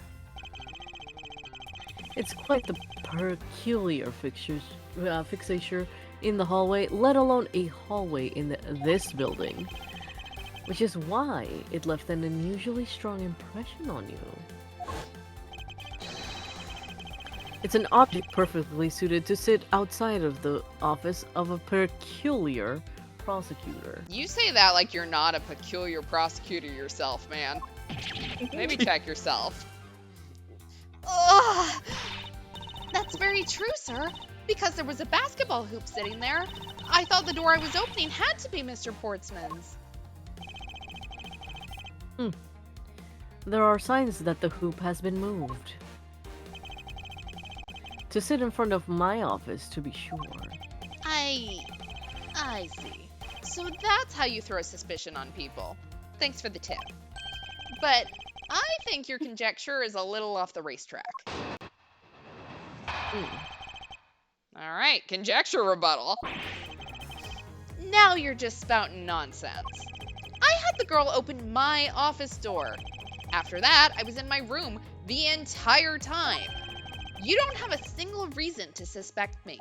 It's quite the peculiar fixture in the hallway, let alone a hallway in this building. Which is why it left an unusually strong impression on you. It's an object perfectly suited to sit outside of the office of a peculiar prosecutor. You say that like you're not a peculiar prosecutor yourself, man. Maybe check yourself. Ugh! That's very true, sir. Because there was a basketball hoop sitting there, I thought the door I was opening had to be Mr. Portsman's. There are signs that the hoop has been moved. To sit in front of my office, to be sure. I see. So that's how you throw suspicion on people. Thanks for the tip. But I think your conjecture is a little off the racetrack. All right, conjecture rebuttal. now you're just spouting nonsense. I had the girl open my office door. After that, I was in my room the entire time. You don't have a single reason to suspect me.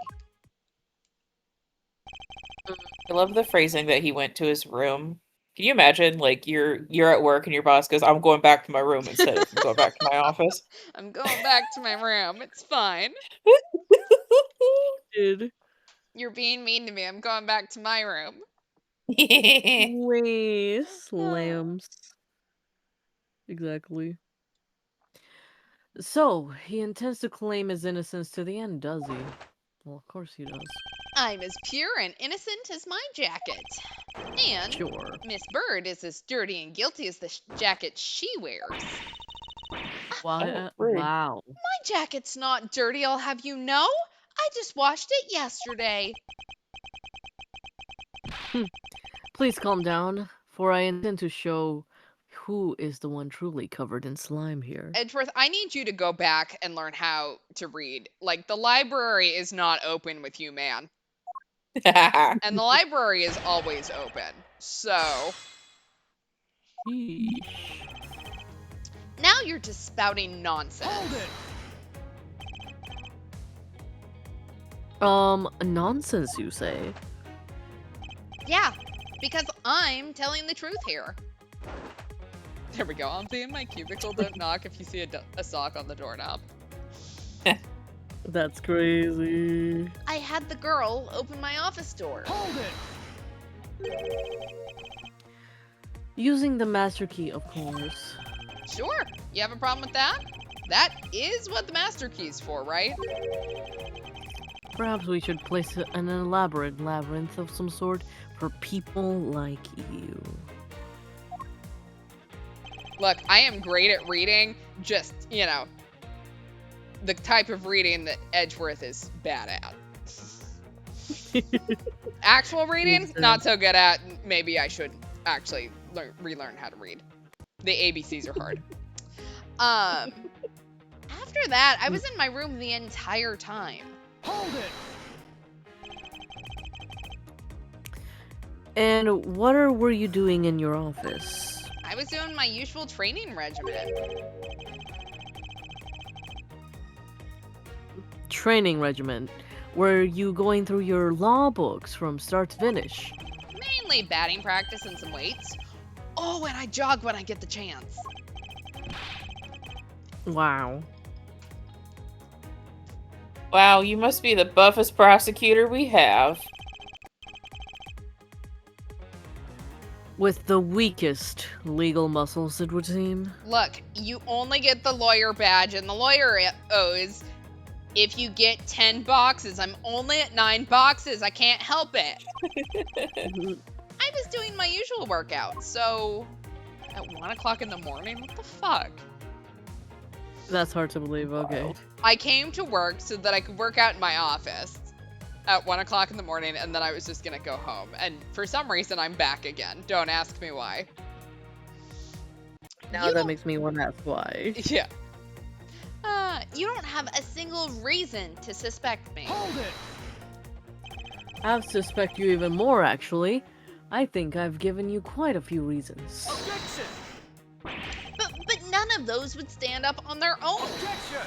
I love the phrasing that he went to his room. Can you imagine, like, you're at work and your boss goes, "I'm going back to my room," instead of going back to my office? I'm going back to my room. It's fine. Dude. You're being mean to me. I'm going back to my room. Way slams. Exactly. So, he intends to claim his innocence to the end, does he? Well, of course he does. I'm as pure and innocent as my jacket. And Sure. Miss Bird is as dirty and guilty as the jacket she wears. Why? rude. Wow. My jacket's not dirty, I'll have you know. I just washed it yesterday. Please calm down, for I intend to show who is the one truly covered in slime here. Edgeworth, I need you to go back and learn how to read. Like, the library is not open with you, man. And the library is always open. So, Sheesh. Now you're just spouting nonsense. Nonsense, you say? Yeah, because I'm telling the truth here. there we go. I'll be in my cubicle. Don't knock if you see a sock on the doorknob. That's crazy. I had the girl open my office door. Using the master key, of course. Sure. You have a problem with that? That is what the master key's for, right? Perhaps we should place an elaborate labyrinth of some sort for people like you. Look, I am great at reading, just, you know, the type of reading that Edgeworth is bad at. Actual reading, not so good at. Maybe I should actually relearn how to read. The ABCs are hard. After that, I was in my room the entire time. And what were you doing in your office? I was doing my usual training regimen. Training regiment. Were you going through your law books from start to finish? Mainly batting practice and some weights. Oh, and I jog when I get the chance. Wow. Wow, you must be the buffest prosecutor we have. With the weakest legal muscles, it would seem. Look, you only get the lawyer badge, and the lawyer owes if you get 10 boxes. I'm only at 9 boxes. I can't help it. I was doing my usual workout, so at 1 o'clock in the morning? What the fuck? That's hard to believe, okay. I came to work so that I could work out in my office at 1 o'clock in the morning, and then I was just gonna go home. And for some reason, I'm back again. Don't ask me why. Now that makes me want to ask why. Yeah. You don't have a single reason to suspect me. Hold it! I suspect you even more, actually. I think I've given you quite a few reasons. Objection! But none of those would stand up on their own. Objection!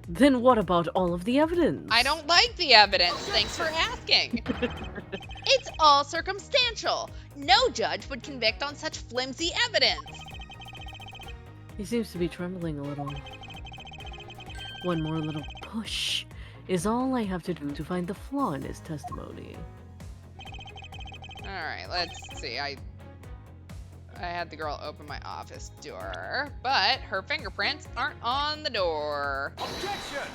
Then what about all of the evidence? I don't like the evidence. Thanks for asking. It's all circumstantial. No judge would convict on such flimsy evidence. He seems to be trembling a little. One more little push is all I have to do to find the flaw in his testimony. Alright, let's see. I had the girl open my office door, but her fingerprints aren't on the door. Objection!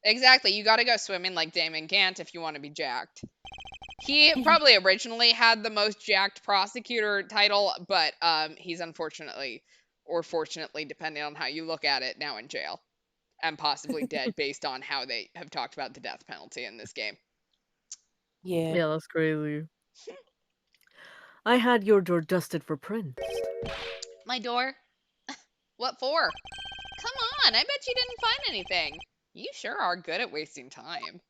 Exactly, you gotta go swimming like Damon Gant if you want to be jacked. He probably originally had the most jacked prosecutor title, but he's unfortunately, or fortunately, depending on how you look at it, now in jail. And possibly dead based on how they have talked about the death penalty in this game. Yeah. Yeah, that's crazy. I had your door dusted for prints. My door? What for? Come on, I bet you didn't find anything. You sure are good at wasting time.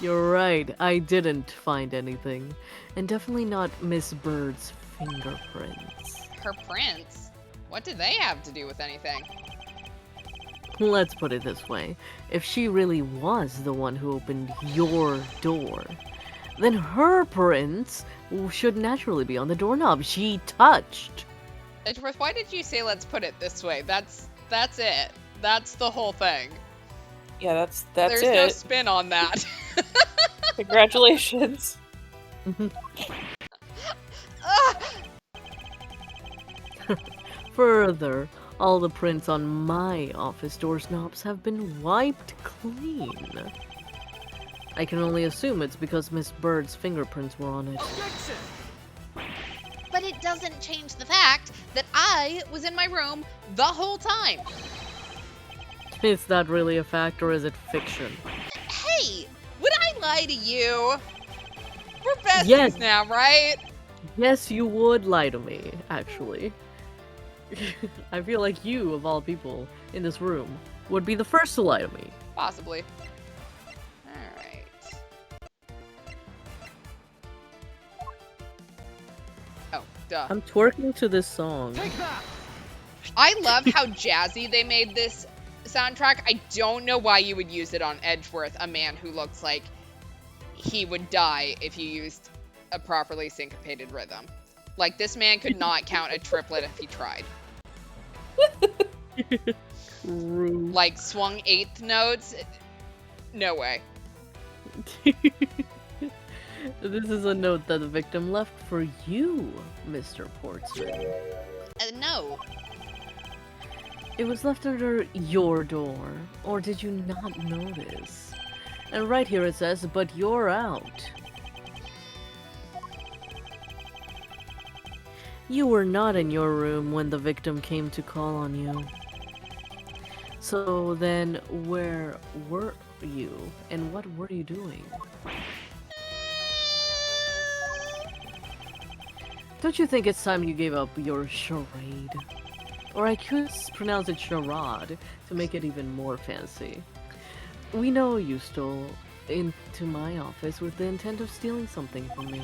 You're right, I didn't find anything. And definitely not Miss Bird's fingerprints. Her prints? What do they have to do with anything? Let's put it this way. If she really was the one who opened your door, then her prints should naturally be on the doorknob she touched. Edgeworth, why did you say let's put it this way? That's it. That's the whole thing. Yeah, that's There's it. no spin on that. Congratulations. Further, all the prints on my office door's knobs have been wiped clean. I can only assume it's because Miss Bird's fingerprints were on it. Objection! But it doesn't change the fact that I was in my room the whole time. Is that really a fact or is it fiction? Hey, Would I lie to you? We're besties Yes. now, right? Yes, you would lie to me, actually. I feel like you, of all people in this room, would be the first to lie to me. Possibly. Alright. Oh, duh. I'm twerking to this song. Take that! I love how jazzy they made this soundtrack. I don't know why you would use it on Edgeworth, a man who looks like he would die if you used a properly syncopated rhythm. Like, this man could not count a triplet if he tried. Rude. Like, swung eighth notes? No way. This is a note that the victim left for you, Mr. Portsman. no. It was left under your door, or did you not notice? And right here it says, but you're out. You were not in your room when the victim came to call on you. So then, where were you, and what were you doing? Don't you think it's time you gave up your charade? Or I could pronounce it charade to make it even more fancy. We know you stole into my office with the intent of stealing something from me.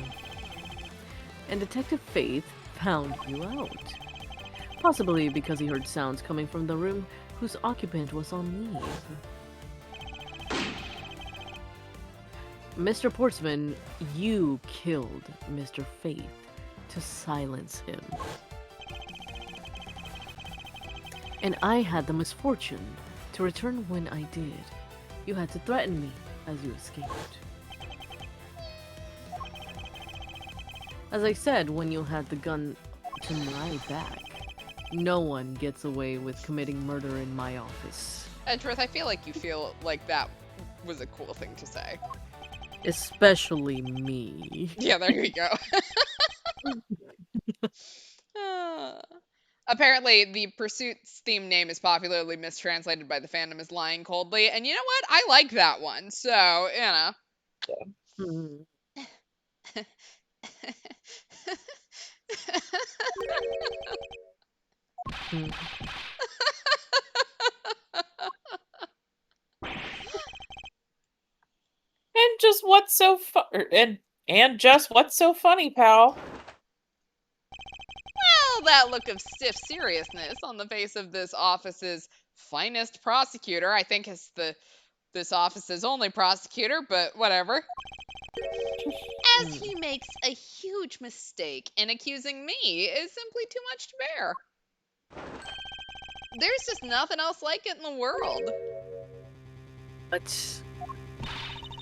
And Detective Faith found you out. Possibly because he heard sounds coming from the room whose occupant was on leave. Mr. Portsman, you killed Mr. Faith to silence him. And I had the misfortune to return when I did. You had to threaten me as you escaped. As I said, when you had the gun to my back, no one gets away with committing murder in my office. Edgeworth, I feel like you feel like that was a cool thing to say. Especially me. Yeah, there you go. Apparently, the Pursuits theme name is popularly mistranslated by the fandom as Lying Coldly, and you know what? I like that one, so, you know. Hmm. Hmm. And just what's so and just what's so funny, pal? Well, that look of stiff seriousness on the face of this office's finest prosecutor, I think is this office's only prosecutor, but whatever. As he makes a huge mistake in accusing me is simply too much to bear. There's just nothing else like it in the world. But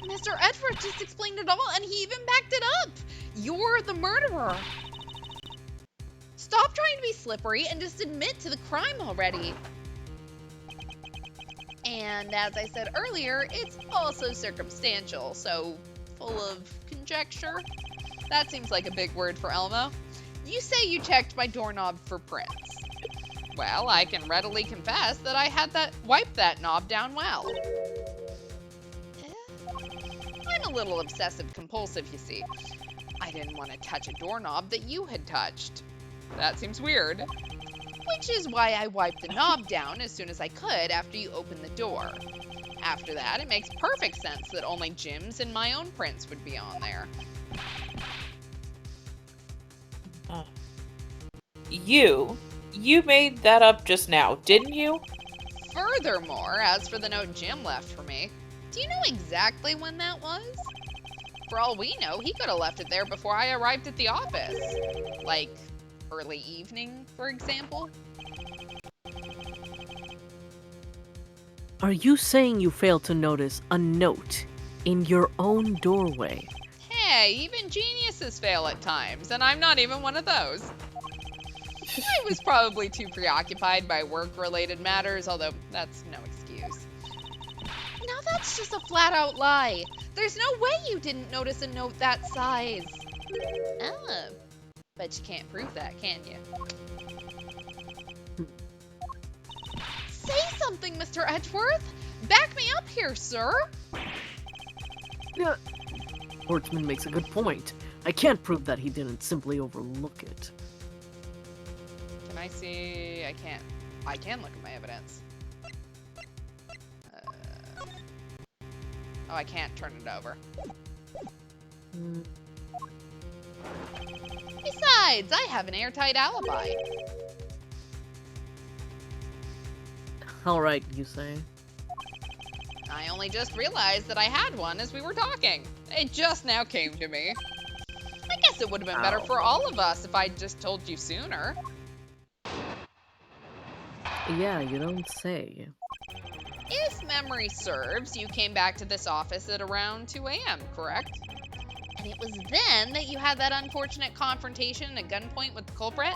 Mr. Edward just explained it all, and he even backed it up. You're the murderer. Stop trying to be slippery and just admit to the crime already. And as I said earlier, it's also circumstantial, so full of conjecture. That seems like a big word for Elmo. You say you checked my doorknob for prints. Well, I can readily confess that I had wiped that knob down well. I'm a little obsessive compulsive, you see. I didn't want to touch a doorknob that you had touched. That seems weird. Which is why I wiped the knob down as soon as I could after you opened the door. After that, it makes perfect sense that only Jim's and my own prints would be on there. You made that up just now, didn't you? Furthermore, as for the note Jim left for me, do you know exactly when that was? For all we know, he could have left it there before I arrived at the office. Like, early evening, for example. are you saying you failed to notice a note in your own doorway? Hey, even geniuses fail at times, and I'm not even one of those. I was probably too preoccupied by work-related matters, although that's no excuse. Now that's just a flat-out lie. There's no way you didn't notice a note that size. Oh, but you can't prove that, can you? Say something, Mr. Edgeworth. Back me up here, sir. Yeah. Hortzman makes a good point. I can't prove that he didn't simply overlook it. Can I see? I can't. I can look at my evidence. Oh, I can't turn it over. Besides, I have an airtight alibi. Alright, you say. I only just realized that I had one as we were talking. It just now came to me. I guess it would have been better for all of us if I'd just told you sooner. Yeah, you don't say. If memory serves, you came back to this office at around 2 a.m., correct? And it was then that you had that unfortunate confrontation at gunpoint with the culprit?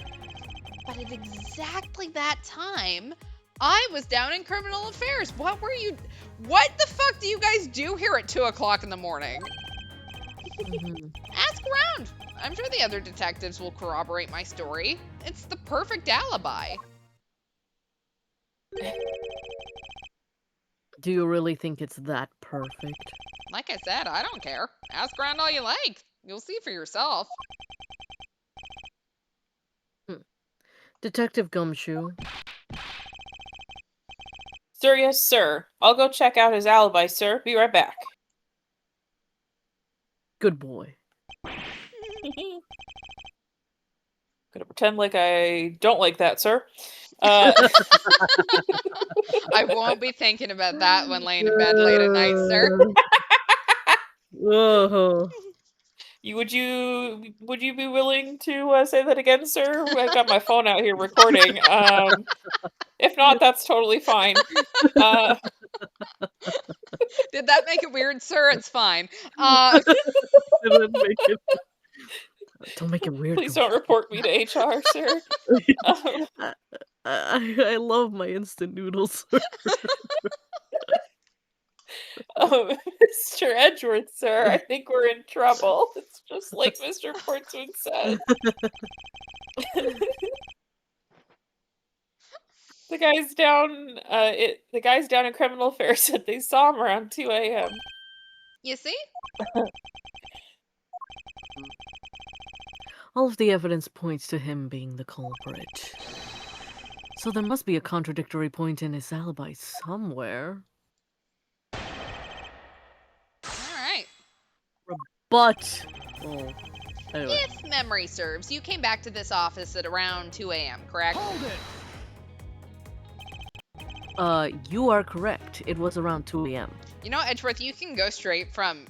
But at exactly that time, I was down in criminal affairs. What the fuck do you guys do here at 2 o'clock in the morning? Ask around. I'm sure the other detectives will corroborate my story. It's the perfect alibi. Do you really think it's that perfect? Like I said, I don't care. Ask around all you like. You'll see for yourself. Detective Gumshoe. Sir, yes, sir. I'll go check out his alibi, sir. Be right back. Good boy. Gonna pretend like I don't like that, sir. I won't be thinking about that when laying in bed late at night, sir. Whoa. Would you be willing to say that again, sir? I got my phone out here recording. If not, that's totally fine. Did that make it weird, sir? It's fine. Did that make it? Don't make it weird. Please don't report me to HR, sir. Um, I love my instant noodles. Mr. Edgeworth, sir, I think we're in trouble. It's just like Mr. Portswood said. The guys down, the guys down in criminal affairs said they saw him around 2 a.m. You see? All of the evidence points to him being the culprit. So there must be a contradictory point in his alibi somewhere. Alright. But, well, anyway. If memory serves, you came back to this office at around 2 a.m., correct? Hold it! You are correct. It was around 2 a.m. You know, Edgeworth, you can go straight from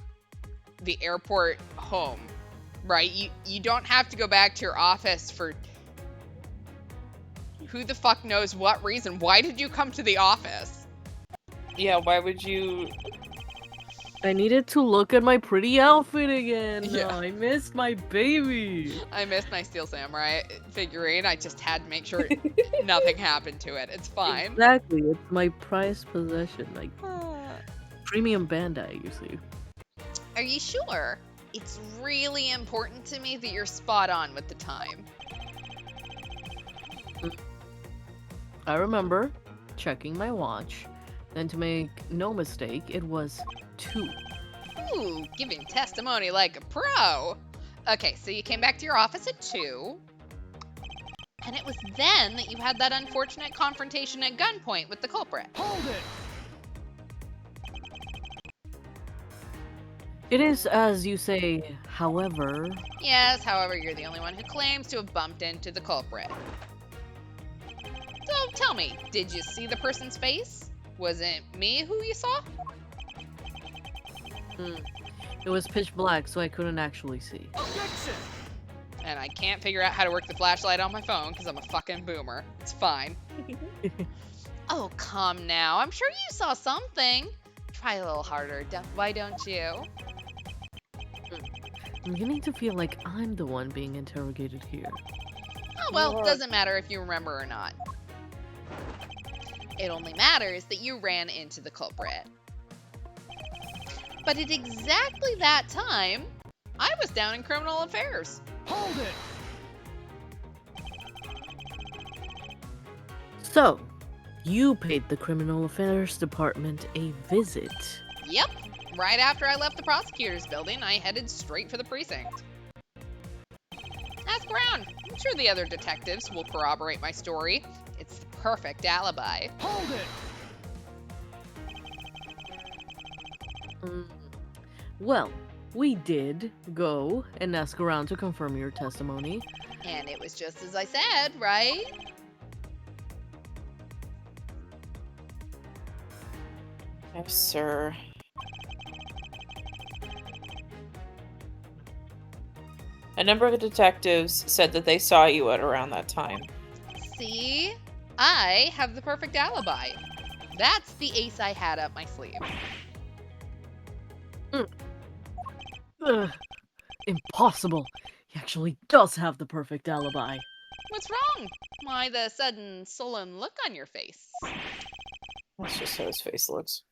the airport home, right? You don't have to go back to your office for who the fuck knows what reason. Why did you come to the office? Yeah, why would you... I needed to look at my pretty outfit again. Yeah. I missed my baby. I missed my Steel Samurai figurine. I just had to make sure nothing happened to it. It's fine. Exactly. It's my prized possession. Like, premium Bandai, you see. Are you sure? It's really important to me that you're spot on with the time. I remember checking my watch. Then to make no mistake, it was 2. Ooh, giving testimony like a pro. Okay, so you came back to your office at 2. And it was then that you had that unfortunate confrontation at gunpoint with the culprit. Hold it! It is as you say, however. Yes, however, you're the only one who claims to have bumped into the culprit. So tell me, did you see the person's face? Was it me who you saw? It was pitch black, so I couldn't actually see. Objection! And I can't figure out how to work the flashlight on my phone because I'm a fucking boomer. It's fine. Oh, come now. I'm sure you saw something. Try a little harder. Why don't you? I'm beginning to feel like I'm the one being interrogated here. Oh, well, it doesn't matter if you remember or not. It only matters that you ran into the culprit. But at exactly that time, I was down in criminal affairs. Hold it! So, you paid the criminal affairs department a visit. Yep. Right after I left the prosecutor's building, I headed straight for the precinct. Ask around. I'm sure the other detectives will corroborate my story. It's the perfect alibi. Hold it! Well, we did go and ask around to confirm your testimony. And it was just as I said, right? Yes, sir. A number of detectives said that they saw you at around that time. See? I have the perfect alibi. That's the ace I had up my sleeve. Ugh, impossible. He actually does have the perfect alibi. What's wrong? Why the sudden sullen look on your face? That's just how his face looks.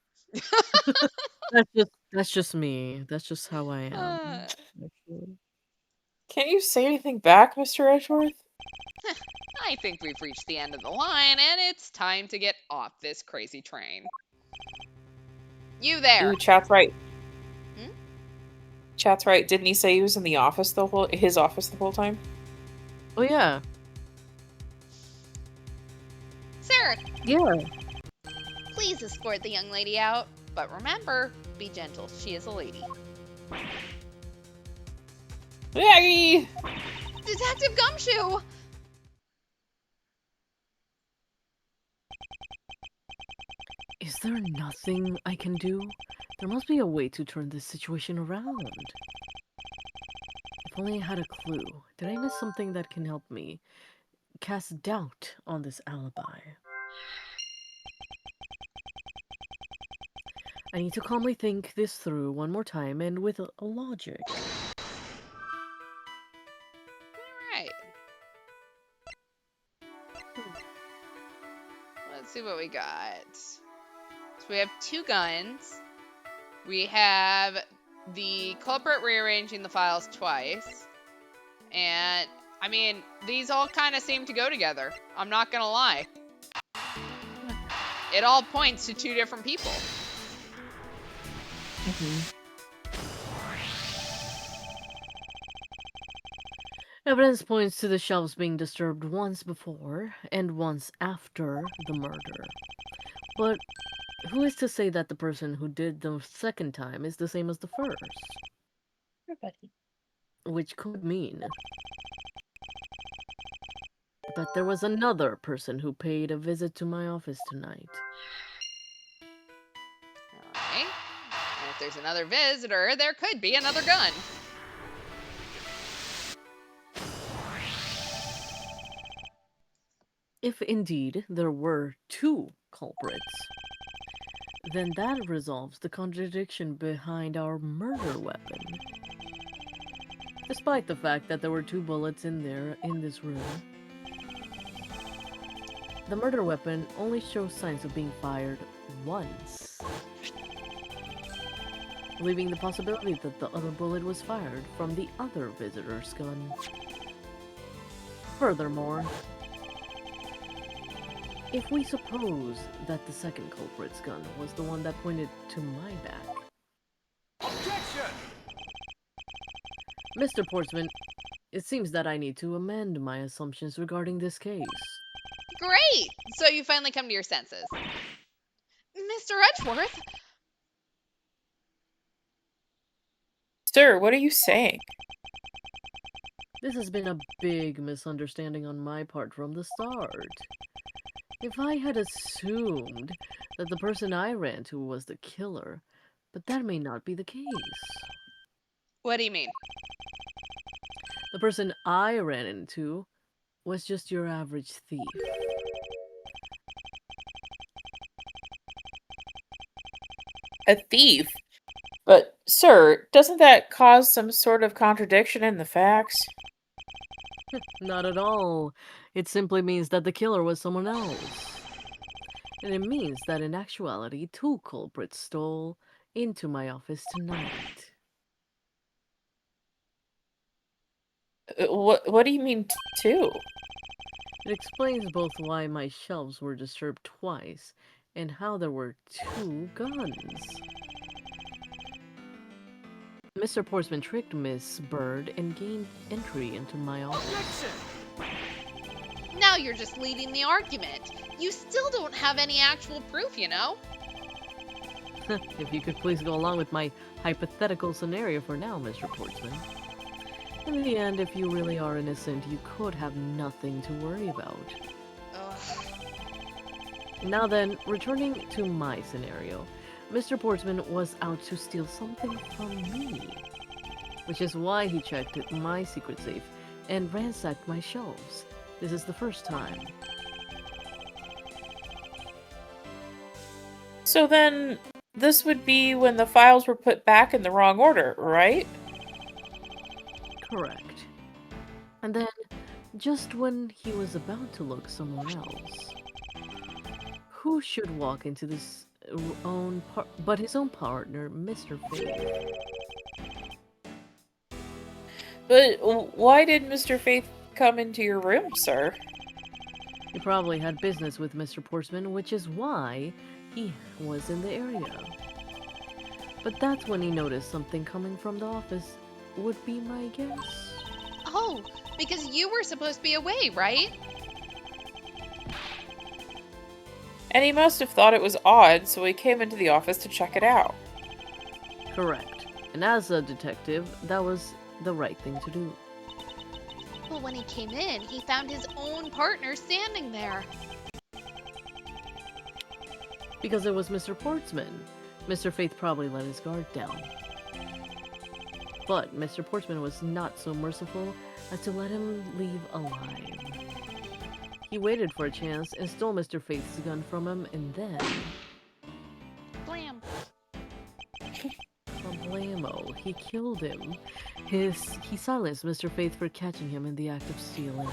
That's just me. That's just how I am. Actually. Can't you say anything back, Mr. Edgeworth? I think we've reached the end of the line, and it's time to get off this crazy train. You there. Ooh, chat's right. Hmm? Chat's right. Didn't he say he was in the office his office the whole time? Oh yeah. Sarah, Yeah. please escort the young lady out. But remember, be gentle. She is a lady. Yay! Detective Gumshoe! Is there nothing I can do? There must be a way to turn this situation around. If only I had a clue. Did I miss something that can help me cast doubt on this alibi? I need to calmly think this through one more time and with a logic. see what we got. So we have 2 guns. We have the culprit rearranging the files twice. And, I mean, these all kind of seem to go together. I'm not gonna lie. It all points to 2 different people. Evidence points to the shelves being disturbed once before and once after the murder. But who is to say that the person who did the second time is the same as the first? Everybody. Which could mean that there was another person who paid a visit to my office tonight. Alright. And if there's another visitor, there could be another gun. If indeed there were 2 culprits, then that resolves the contradiction behind our murder weapon. Despite the fact that there were 2 bullets in this room, the murder weapon only shows signs of being fired once, leaving the possibility that the other bullet was fired from the other visitor's gun. Furthermore, if we suppose that the second culprit's gun was the one that pointed to my back, Objection! Mr. Portsman, it seems that I need to amend my assumptions regarding this case. Great! So you finally come to your senses. Mr. Edgeworth? Sir, what are you saying? This has been a big misunderstanding on my part from the start. If I had assumed that the person I ran to was the killer, but that may not be the case. What do you mean? The person I ran into was just your average thief. A thief? But, sir, doesn't that cause some sort of contradiction in the facts? Not at all. It simply means that the killer was someone else. And it means that in actuality, 2 culprits stole into my office tonight. What do you mean, two? It explains both why my shelves were disturbed twice and how there were 2 guns. Mr. Portsman tricked Miss Bird and gained entry into my office. Objection! Now you're just leading the argument. You still don't have any actual proof, you know? If you could please go along with my hypothetical scenario for now, Mr. Portsman. In the end, if you really are innocent, you could have nothing to worry about. Ugh. Now then, returning to my scenario, Mr. Portsman was out to steal something from me, which is why he checked my secret safe and ransacked my shelves. This is the first time. So then, this would be when the files were put back in the wrong order, right? Correct. And then, just when he was about to look somewhere else, who should walk into this but his own partner, Mr. Faith? But why did Mr. Faith come into your room, sir? He probably had business with Mr. Portsman, which is why he was in the area. But that's when he noticed something coming from the office, would be my guess. Oh, because you were supposed to be away, right? And he must have thought it was odd, so he came into the office to check it out. Correct. And as a detective, that was the right thing to do. Well, when he came in, he found his own partner standing there. Because it was Mr. Portsman. Mr. Faith probably let his guard down. But Mr. Portsman was not so merciful as to let him leave alive. He waited for a chance and stole Mr. Faith's gun from him, and then... Blam. Blammo, he killed him. He silenced Mr. Faith for catching him in the act of stealing.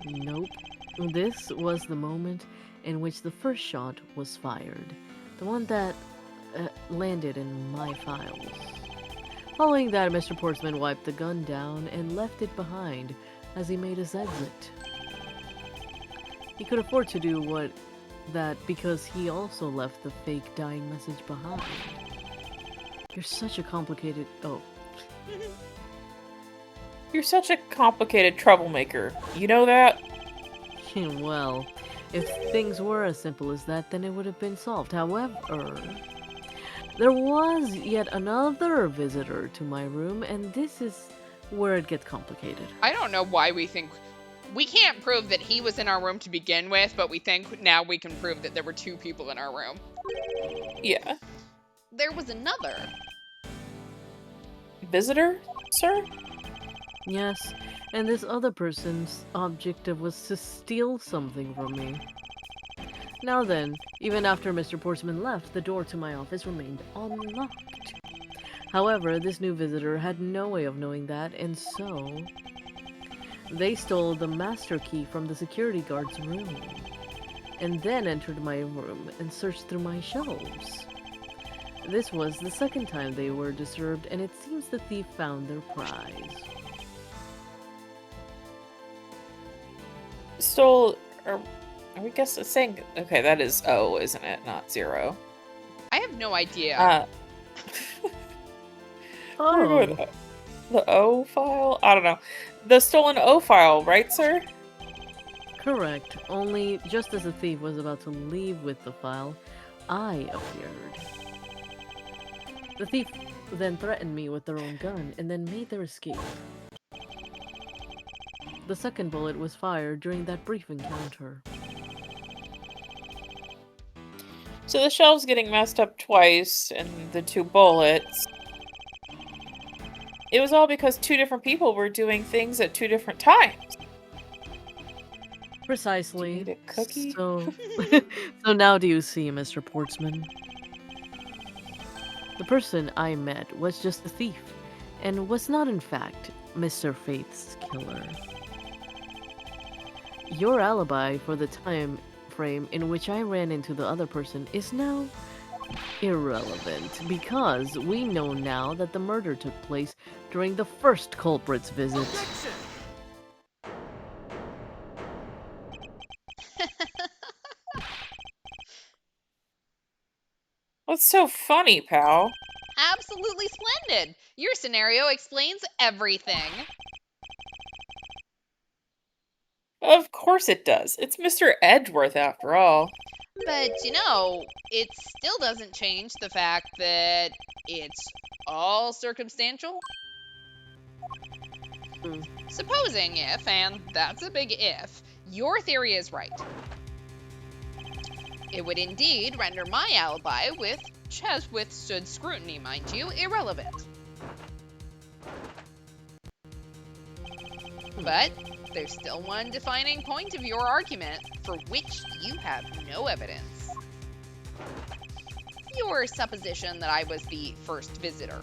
Nope. This was the moment in which the first shot was fired. The one that landed in my files. Following that, Mr. Portsman wiped the gun down and left it behind as he made his exit. He could afford to do that because he also left the fake dying message behind. You're such a complicated... Oh. You're such a complicated troublemaker. You know that? Well, if things were as simple as that, then it would have been solved. However, there was yet another visitor to my room, and this is where it gets complicated. I don't know why we think... We can't prove that he was in our room to begin with, but we think now we can prove that there were 2 people in our room. Yeah. There was another. Visitor, sir? Yes, and this other person's objective was to steal something from me. Now then, even after Mr. Portsman left, the door to my office remained unlocked. However, this new visitor had no way of knowing that, and so... They stole the master key from the security guard's room, and then entered my room and searched through my shelves. This was the second time they were disturbed, and it seems the thief found their prize. Stole, or I guess it's saying, okay, that is O, isn't it? Not 0. I have no idea. Oh, The O file? I don't know. The stolen O file, right, sir? correct. Only just as the thief was about to leave with the file, I appeared. The thief then threatened me with their own gun and then made their escape. The second bullet was fired during that brief encounter. So the shelves getting messed up twice, and the 2 bullets. It was all because 2 different people were doing things at 2 different times. Precisely. Do you need a cookie? So, so now do you see, Mr. Portsman? The person I met was just a thief, and was not in fact Mr. Faith's killer. Your alibi for the time frame in which I ran into the other person is now irrelevant, because we know now that the murder took place during the first culprit's visit. Objection! What's so funny, pal? Absolutely splendid. Your scenario explains everything. Of course it does. It's Mr. Edgeworth, after all. But, you know, it still doesn't change the fact that it's all circumstantial. Supposing if, and that's a big if, your theory is right. It would indeed render my alibi, which has withstood scrutiny, mind you, irrelevant. But there's still one defining point of your argument for which you have no evidence. Your supposition that I was the first visitor.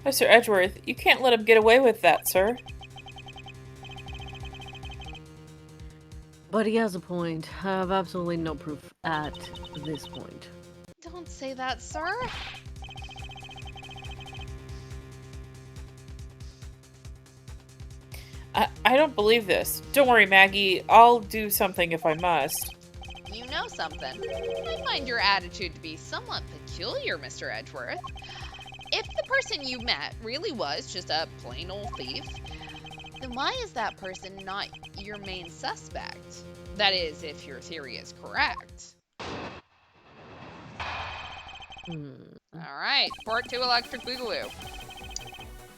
Mr. Edgeworth, you can't let him get away with that, sir. But he has a point. I have absolutely no proof at this point. Don't say that, sir. I don't believe this. Don't worry, Maggie. I'll do something if I must. You know something. I find your attitude to be somewhat peculiar, Mr. Edgeworth. If the person you met really was just a plain old thief, then why is that person not your main suspect? That is, if your theory is correct. Alright, Port 2 Electric Boogaloo.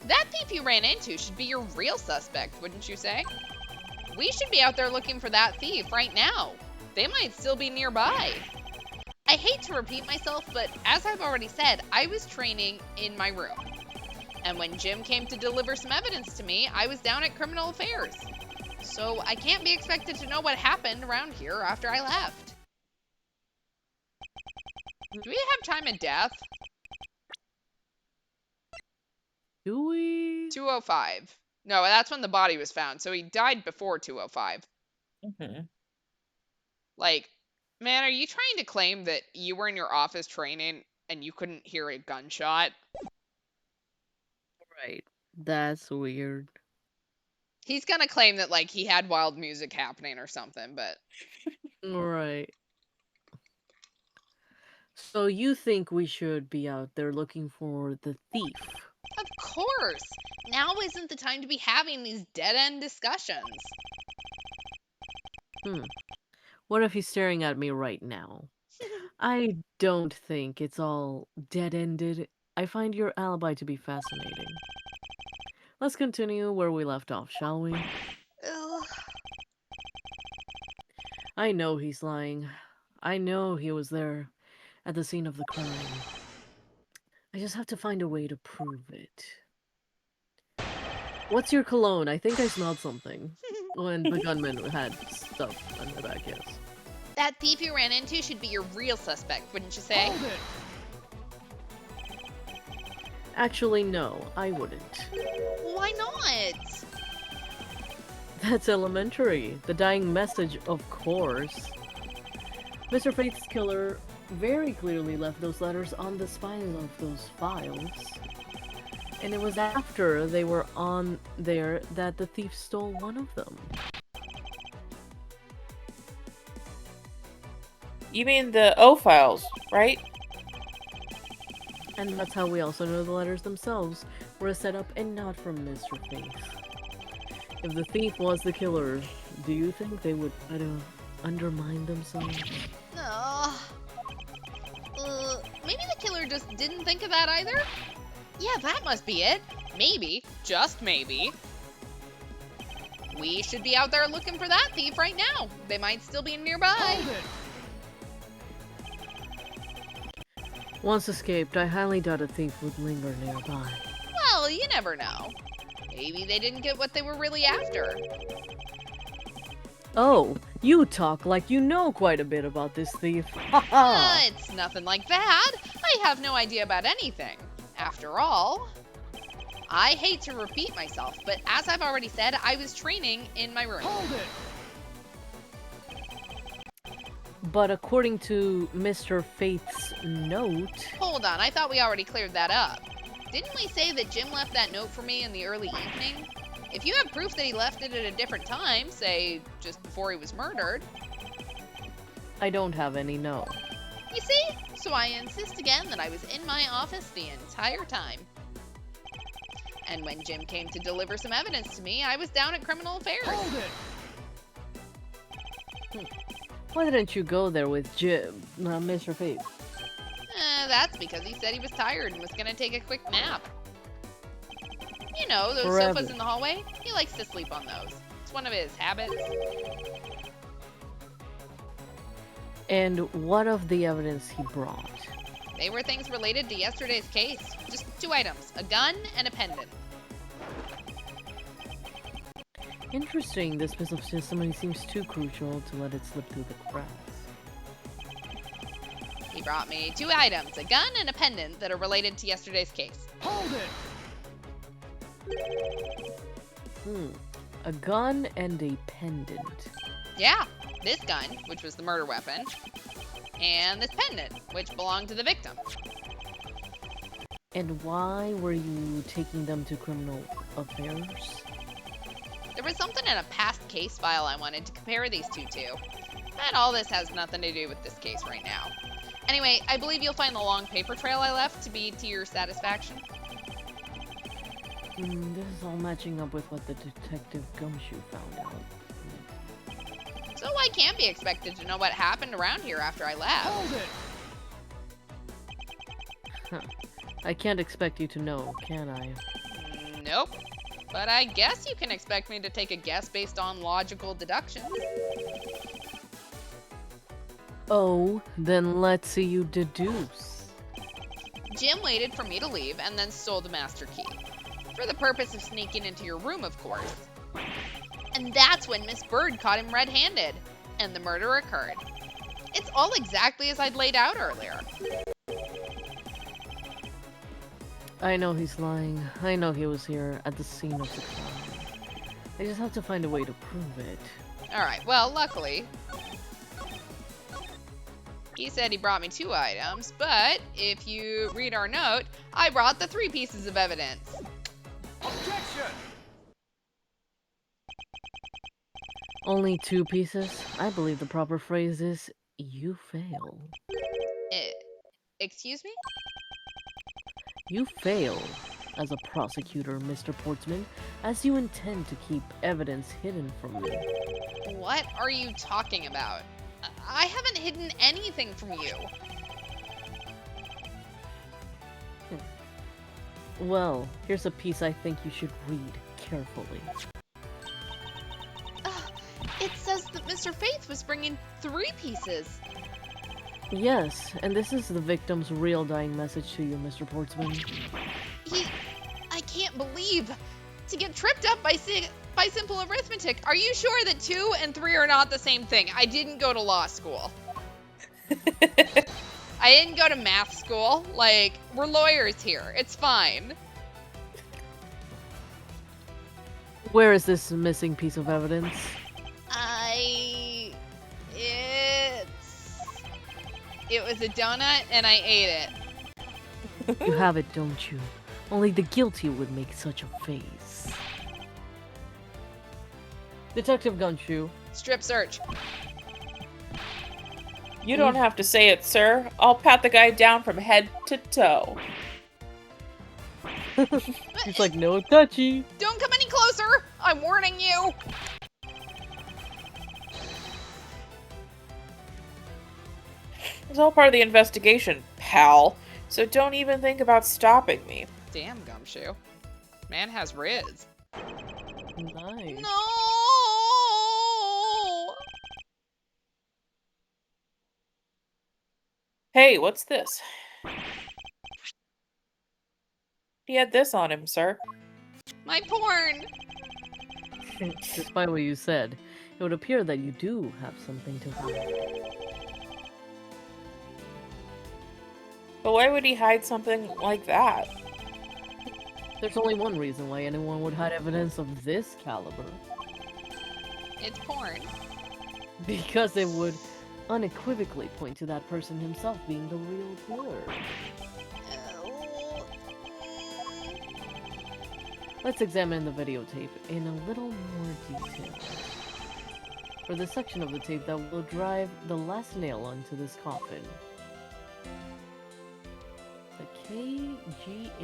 That thief you ran into should be your real suspect, wouldn't you say? We should be out there looking for that thief right now. They might still be nearby. I hate to repeat myself, but as I've already said, I was training in my room. And when Jim came to deliver some evidence to me, I was down at Criminal Affairs. So I can't be expected to know what happened around here after I left. Do we have time of death? Do we? 2:05. No, that's when the body was found. So he died before 2:05. Mhm. Like, man, are you trying to claim that you were in your office training and you couldn't hear a gunshot? Right. That's weird. He's gonna claim that, like, he had wild music happening or something, but Right. So you think we should be out there looking for the thief? of course, now isn't the time to be having these dead-end discussions. What if he's staring at me right now? I don't think it's all dead-ended. I find your alibi to be fascinating. Let's continue where we left off, shall we? Ugh. I know he's lying. I know he was there at the scene of the crime. I just have to find a way to prove it. What's your cologne? I think I smelled something. When the gunman had stuff on the back, yes. That thief you ran into should be your real suspect, wouldn't you say? Hold it! Actually, no, I wouldn't. Why not? That's elementary. The dying message, of course. Mr. Faith's killer very clearly left those letters on the spine of those files. And it was after they were on there that the thief stole one of them. You mean the O files, right? And that's how we also know the letters themselves were a setup and not from Mr. Faith. If the thief was the killer, do you think they would try to undermine themselves? Maybe the killer just didn't think of that either? Yeah, that must be it. Maybe, just maybe. We should be out there looking for that thief right now. They might still be nearby. Hold it! Once escaped, I highly doubt a thief would linger nearby. Well, you never know. Maybe they didn't get what they were really after. Oh, you talk like you know quite a bit about this thief. Ha It's nothing like that. I have no idea about anything. After all, I hate to repeat myself, but as I've already said, I was training in my room. Hold it! But according to Mr. Faith's note... Hold on, I thought we already cleared that up. Didn't we say that Jim left that note for me in the early evening? If you have proof that he left it at a different time, say just before he was murdered. I don't have any, no. You see? So I insist again that I was in my office the entire time. And when Jim came to deliver some evidence to me, I was down at Criminal Affairs. Hold it! Why didn't you go there with Jim, Mr. Faith? That's because he said he was tired and was gonna take a quick nap. You know, those Forever. sofas in the hallway? He likes to sleep on those. It's one of his habits. And what of the evidence he brought? They were things related to yesterday's case. Just 2 items, a gun and a pendant. Interesting, this piece of testimony seems too crucial to let it slip through the cracks. He brought me 2 items, a gun and a pendant that are related to yesterday's case. Hold it! A gun and a pendant. Yeah, this gun, which was the murder weapon, and this pendant, which belonged to the victim. And why were you taking them to criminal affairs? There was something in a past case file I wanted to compare these two to. And all this has nothing to do with this case right now. Anyway, I believe you'll find the long paper trail I left to be to your satisfaction. This is all matching up with what the detective Gumshoe found out. So I can't be expected to know what happened around here after I left. Hold it! I can't expect you to know, can I? Nope. But I guess you can expect me to take a guess based on logical deductions. Oh, then let's see you deduce. Jim waited for me to leave and then stole the master key. For the purpose of sneaking into your room, of course. And that's when Miss Bird caught him red-handed, and the murder occurred. It's all exactly as I'd laid out earlier. I know he's lying. I know he was here at the scene of the crime. I just have to find a way to prove it. Alright, well, luckily, he said he brought me 2 items, but if you read our note, I brought the 3 pieces of evidence. Objection! Only 2 pieces? I believe the proper phrase is, you fail. Excuse me? You fail as a prosecutor, Mr. Portsman, as you intend to keep evidence hidden from me. What are you talking about? I haven't hidden anything from you. Well, here's a piece I think you should read carefully. It says that Mr. Faith was bringing 3 pieces. Yes, and this is the victim's real dying message to you, Mr. Portsman. I can't believe to get tripped up by simple arithmetic. Are you sure that 2 and 3 are not the same thing? I didn't go to law school. I didn't go to math school. Like, we're lawyers here. It's fine. Where is this missing piece of evidence? It was a donut and I ate it. You have it, don't you? Only the guilty would make such a face. Detective Gumshoe. Strip search. You don't have to say it, sir. I'll pat the guy down from head to toe. He's like, no touchy. Don't come any closer. I'm warning you. It's all part of the investigation, pal. So don't even think about stopping me. Damn, Gumshoe. Man has riz. Nice. No! Hey, what's this? He had this on him, sir. My porn! Despite what you said, it would appear that you do have something to hide. But why would he hide something like that? There's only one reason why anyone would hide evidence of this caliber. It's porn. Because it would unequivocally point to that person himself being the real killer. Let's examine the videotape in a little more detail. For the section of the tape that will drive the last nail onto this coffin. The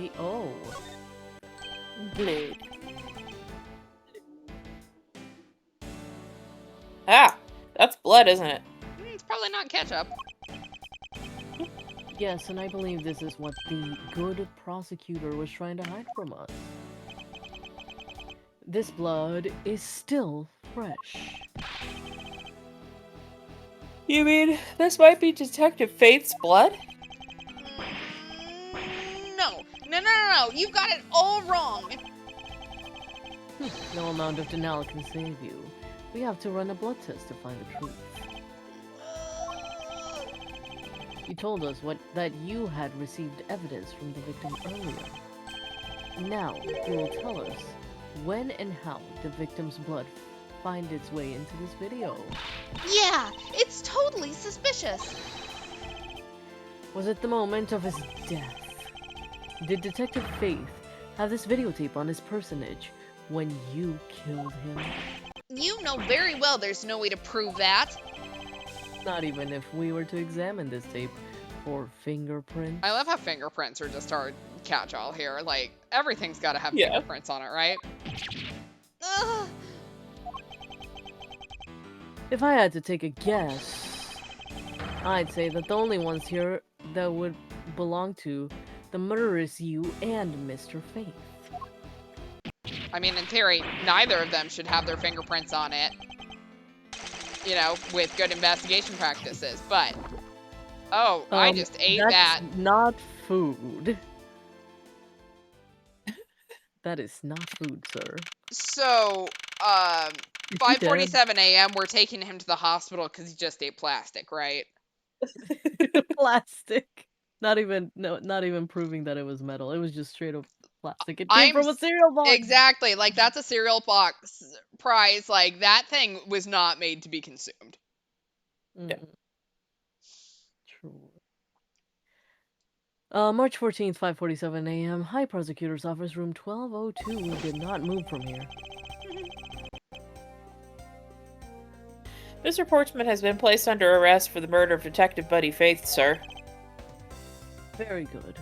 KGAO. Blade. Ah! That's blood, isn't it? It's probably not ketchup. Yes, and I believe this is what the good prosecutor was trying to hide from us. This blood is still fresh. You mean this might be Detective Faith's blood? No. You've got it all wrong. No amount of denial can save you. We have to run a blood test to find the truth. You told us that you had received evidence from the victim earlier. Now, you will tell us when and how the victim's blood find its way into this video. Yeah, it's totally suspicious. Was it the moment of his death? Did Detective Faith have this videotape on his personage when you killed him? You know very well there's no way to prove that. Not even if we were to examine this tape for fingerprints. I love how fingerprints are just our catch-all here. Like, everything's got to have Yeah. fingerprints on it, right? Ugh. If I had to take a guess, I'd say that the only ones here that would belong to the murderer is you and Mr. Faith. I mean, in theory, neither of them should have their fingerprints on it, you know, with good investigation practices, but... Oh, I just ate that. That's not food. That is not food, sir. So, Is he dead? 5:47 a.m., we're taking him to the hospital because he just ate plastic, right? Plastic. Not even proving that it was metal. It was just straight up plastic. It came I'm from a cereal box. exactly like that's a cereal box prize. Like that thing was not made to be consumed. True. March 14th, 5:47 a.m. Hi, prosecutor's office, room 1202. We did not move from here. Mr. Portsman has been placed under arrest for the murder of Detective Buddy Faith, sir. Very good.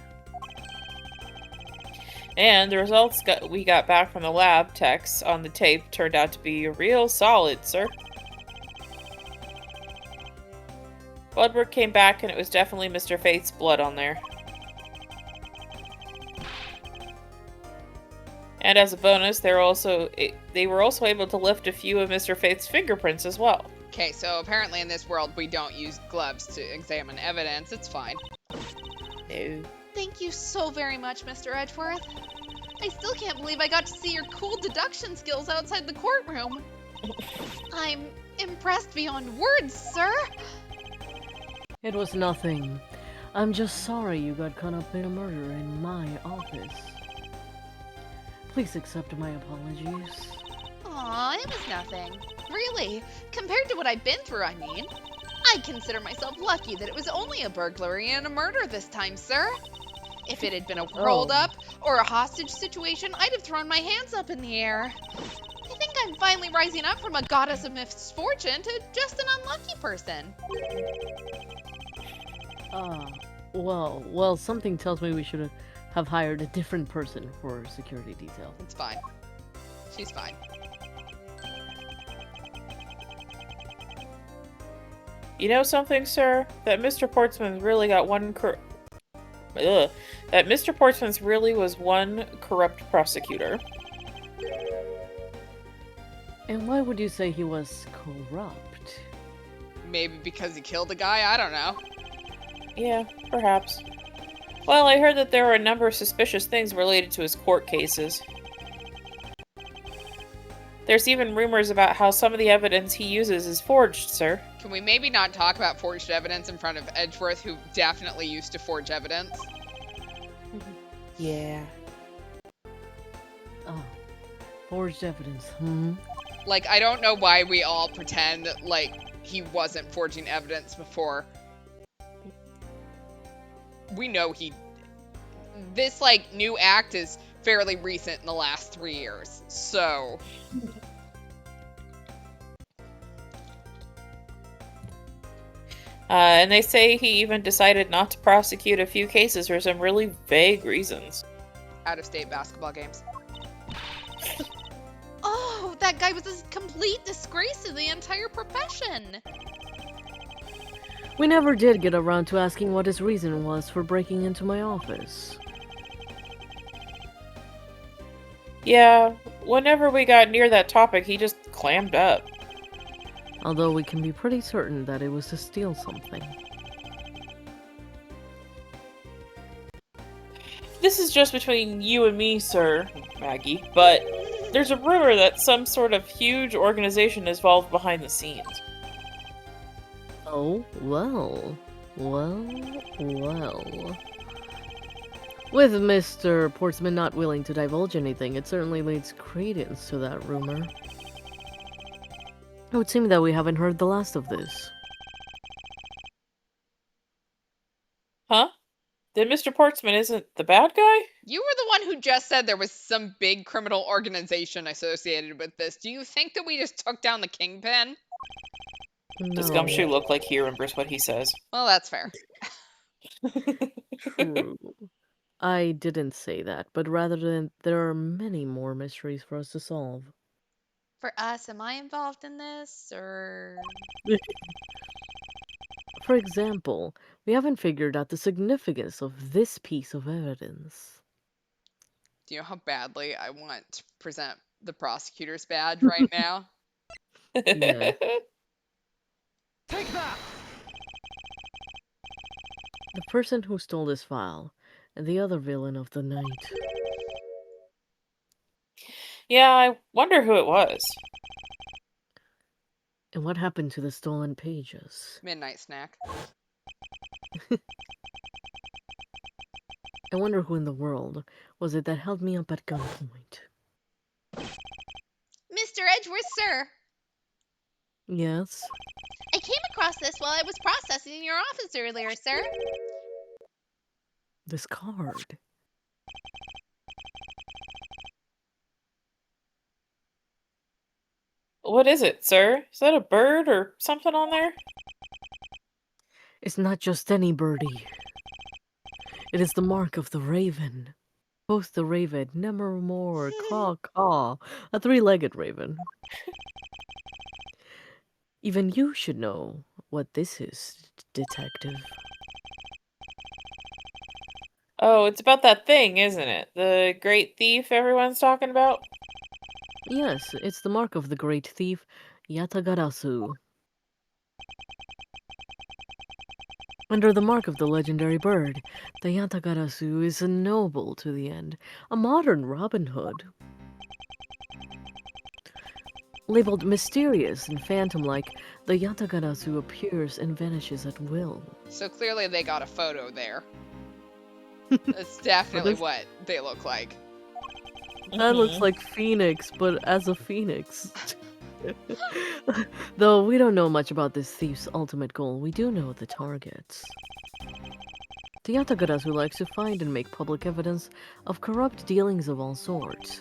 And the results we got back from the lab techs on the tape turned out to be real solid, sir. Blood work came back and it was definitely Mr. Faith's blood on there. And as a bonus, they were also able to lift a few of Mr. Faith's fingerprints as well. Okay, so apparently in this world we don't use gloves to examine evidence. It's fine. No. Thank you so very much, Mr. Edgeworth. I still can't believe I got to see your cool deduction skills outside the courtroom. I'm impressed beyond words, sir. It was nothing. I'm just sorry you got caught up in a murder in my office. Please accept my apologies. Aw, it was nothing. Really, compared to what I've been through, I mean. I consider myself lucky that it was only a burglary and a murder this time, sir. If it had been a rolled up or a hostage situation, I'd have thrown my hands up in the air. I think I'm finally rising up from a goddess of misfortune to just an unlucky person. Well, something tells me we should have hired a different person for security detail. It's fine. She's fine. You know something, sir? That Mr. Portsman's really got one that Mr. Portsman's really was one corrupt prosecutor. And why would you say he was corrupt? Maybe because he killed a guy? I don't know. Yeah, perhaps. Well, I heard that there were a number of suspicious things related to his court cases. There's even rumors about how some of the evidence he uses is forged, sir. Can we maybe not talk about forged evidence in front of Edgeworth, who definitely used to forge evidence? Yeah. Oh, forged evidence. Like, I don't know why we all pretend like he wasn't forging evidence before. We know this, like, new act is fairly recent in the last 3 years, so... And they say he even decided not to prosecute a few cases for some really vague reasons. Out-of-state basketball games. Oh, that guy was a complete disgrace to the entire profession. We never did get around to asking what his reason was for breaking into my office. Yeah, whenever we got near that topic, he just clammed up. Although we can be pretty certain that it was to steal something. This is just between you and me, sir, Maggie, but there's a rumor that some sort of huge organization is involved behind the scenes. Oh, well. With Mr. Portsman not willing to divulge anything, it certainly leads credence to that rumor. It would seem that we haven't heard the last of this. Huh? Then Mr. Portsman isn't the bad guy? You were the one who just said there was some big criminal organization associated with this. Do you think that we just took down the kingpin? Does Gumshoe look like he remembers what he says? Well, that's fair. True. I didn't say that, but rather than there are many more mysteries for us to solve. For us, am I involved in this, or... For example, we haven't figured out the significance of this piece of evidence. Do you know how badly I want to present the prosecutor's badge right now? Yeah. Take that! The person who stole this file, and the other villain of the night. Yeah, I wonder who it was. And what happened to the stolen pages? Midnight snack. I wonder who in the world was it that held me up at gunpoint. Mr. Edgeworth, sir. Yes? I came across this while I was processing in your office earlier, sir. This card. What is it, sir? Is that a bird or something on there? It's not just any birdie. It is the mark of the raven. Both the raven, nevermore, caw caw, a three-legged raven. Even you should know what this is, detective. Oh, it's about that thing, isn't it? The great thief everyone's talking about? Yes, it's the mark of the great thief, Yatagarasu. Under the mark of the legendary bird, the Yatagarasu is a noble to the end, a modern Robin Hood. Labeled mysterious and phantom-like, the Yatagarasu appears and vanishes at will. So clearly they got a photo there. That's definitely what they look like. That looks like Phoenix, but as a phoenix. Though we don't know much about this thief's ultimate goal, we do know the targets. The Yatagarasu likes to find and make public evidence of corrupt dealings of all sorts.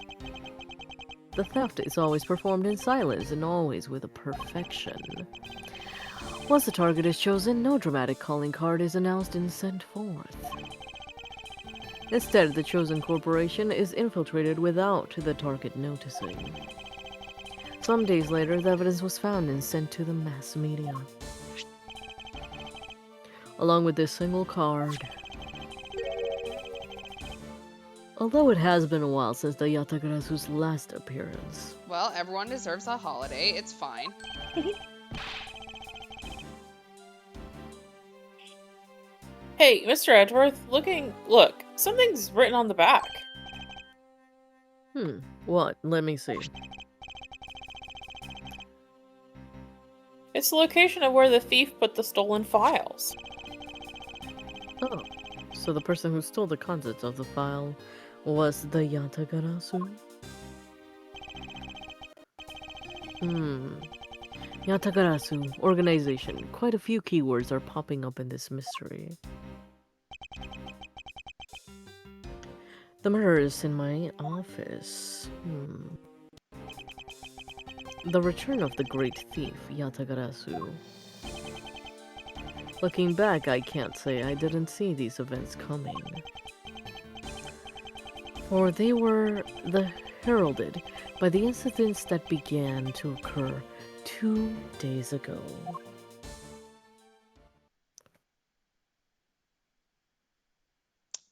The theft is always performed in silence and always with a perfection. Once the target is chosen, no dramatic calling card is announced and sent forth. Instead, the chosen corporation is infiltrated without the target noticing. Some days later, the evidence was found and sent to the mass media. Along with this single card. Although it has been a while since the Yatagarasu's last appearance. Well, everyone deserves a holiday. It's fine. Hey, Mr. Edgeworth, look, something's written on the back. What? Let me see. It's the location of where the thief put the stolen files. Oh, so the person who stole the contents of the file was the Yatagarasu? Yatagarasu, organization. Quite a few keywords are popping up in this mystery. The mirror is in my office. The return of the great thief, Yatagarasu. Looking back, I can't say I didn't see these events coming. For they were heralded by the incidents that began to occur 2 days ago.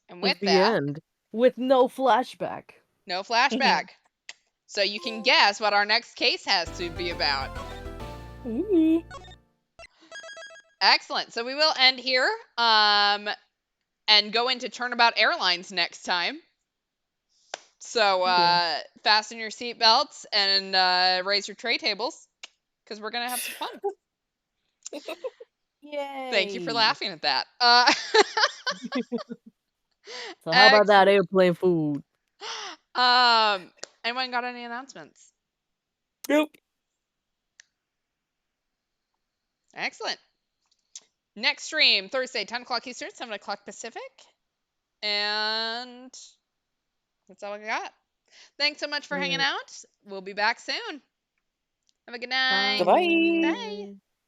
And with the that, end, with no flashback. no flashback. So you can guess what our next case has to be about. Excellent. So we will end here and go into Turnabout Airlines next time. So fasten your seatbelts and raise your tray tables because we're going to have some fun. Yay! Thank you for laughing at that. So how about that airplane food? Anyone got any announcements? Nope. Excellent. Next stream, Thursday, 10 o'clock Eastern, 7 o'clock Pacific. And that's all we got. Thanks so much for hanging out. We'll be back soon. Have a good night. Goodbye. Bye.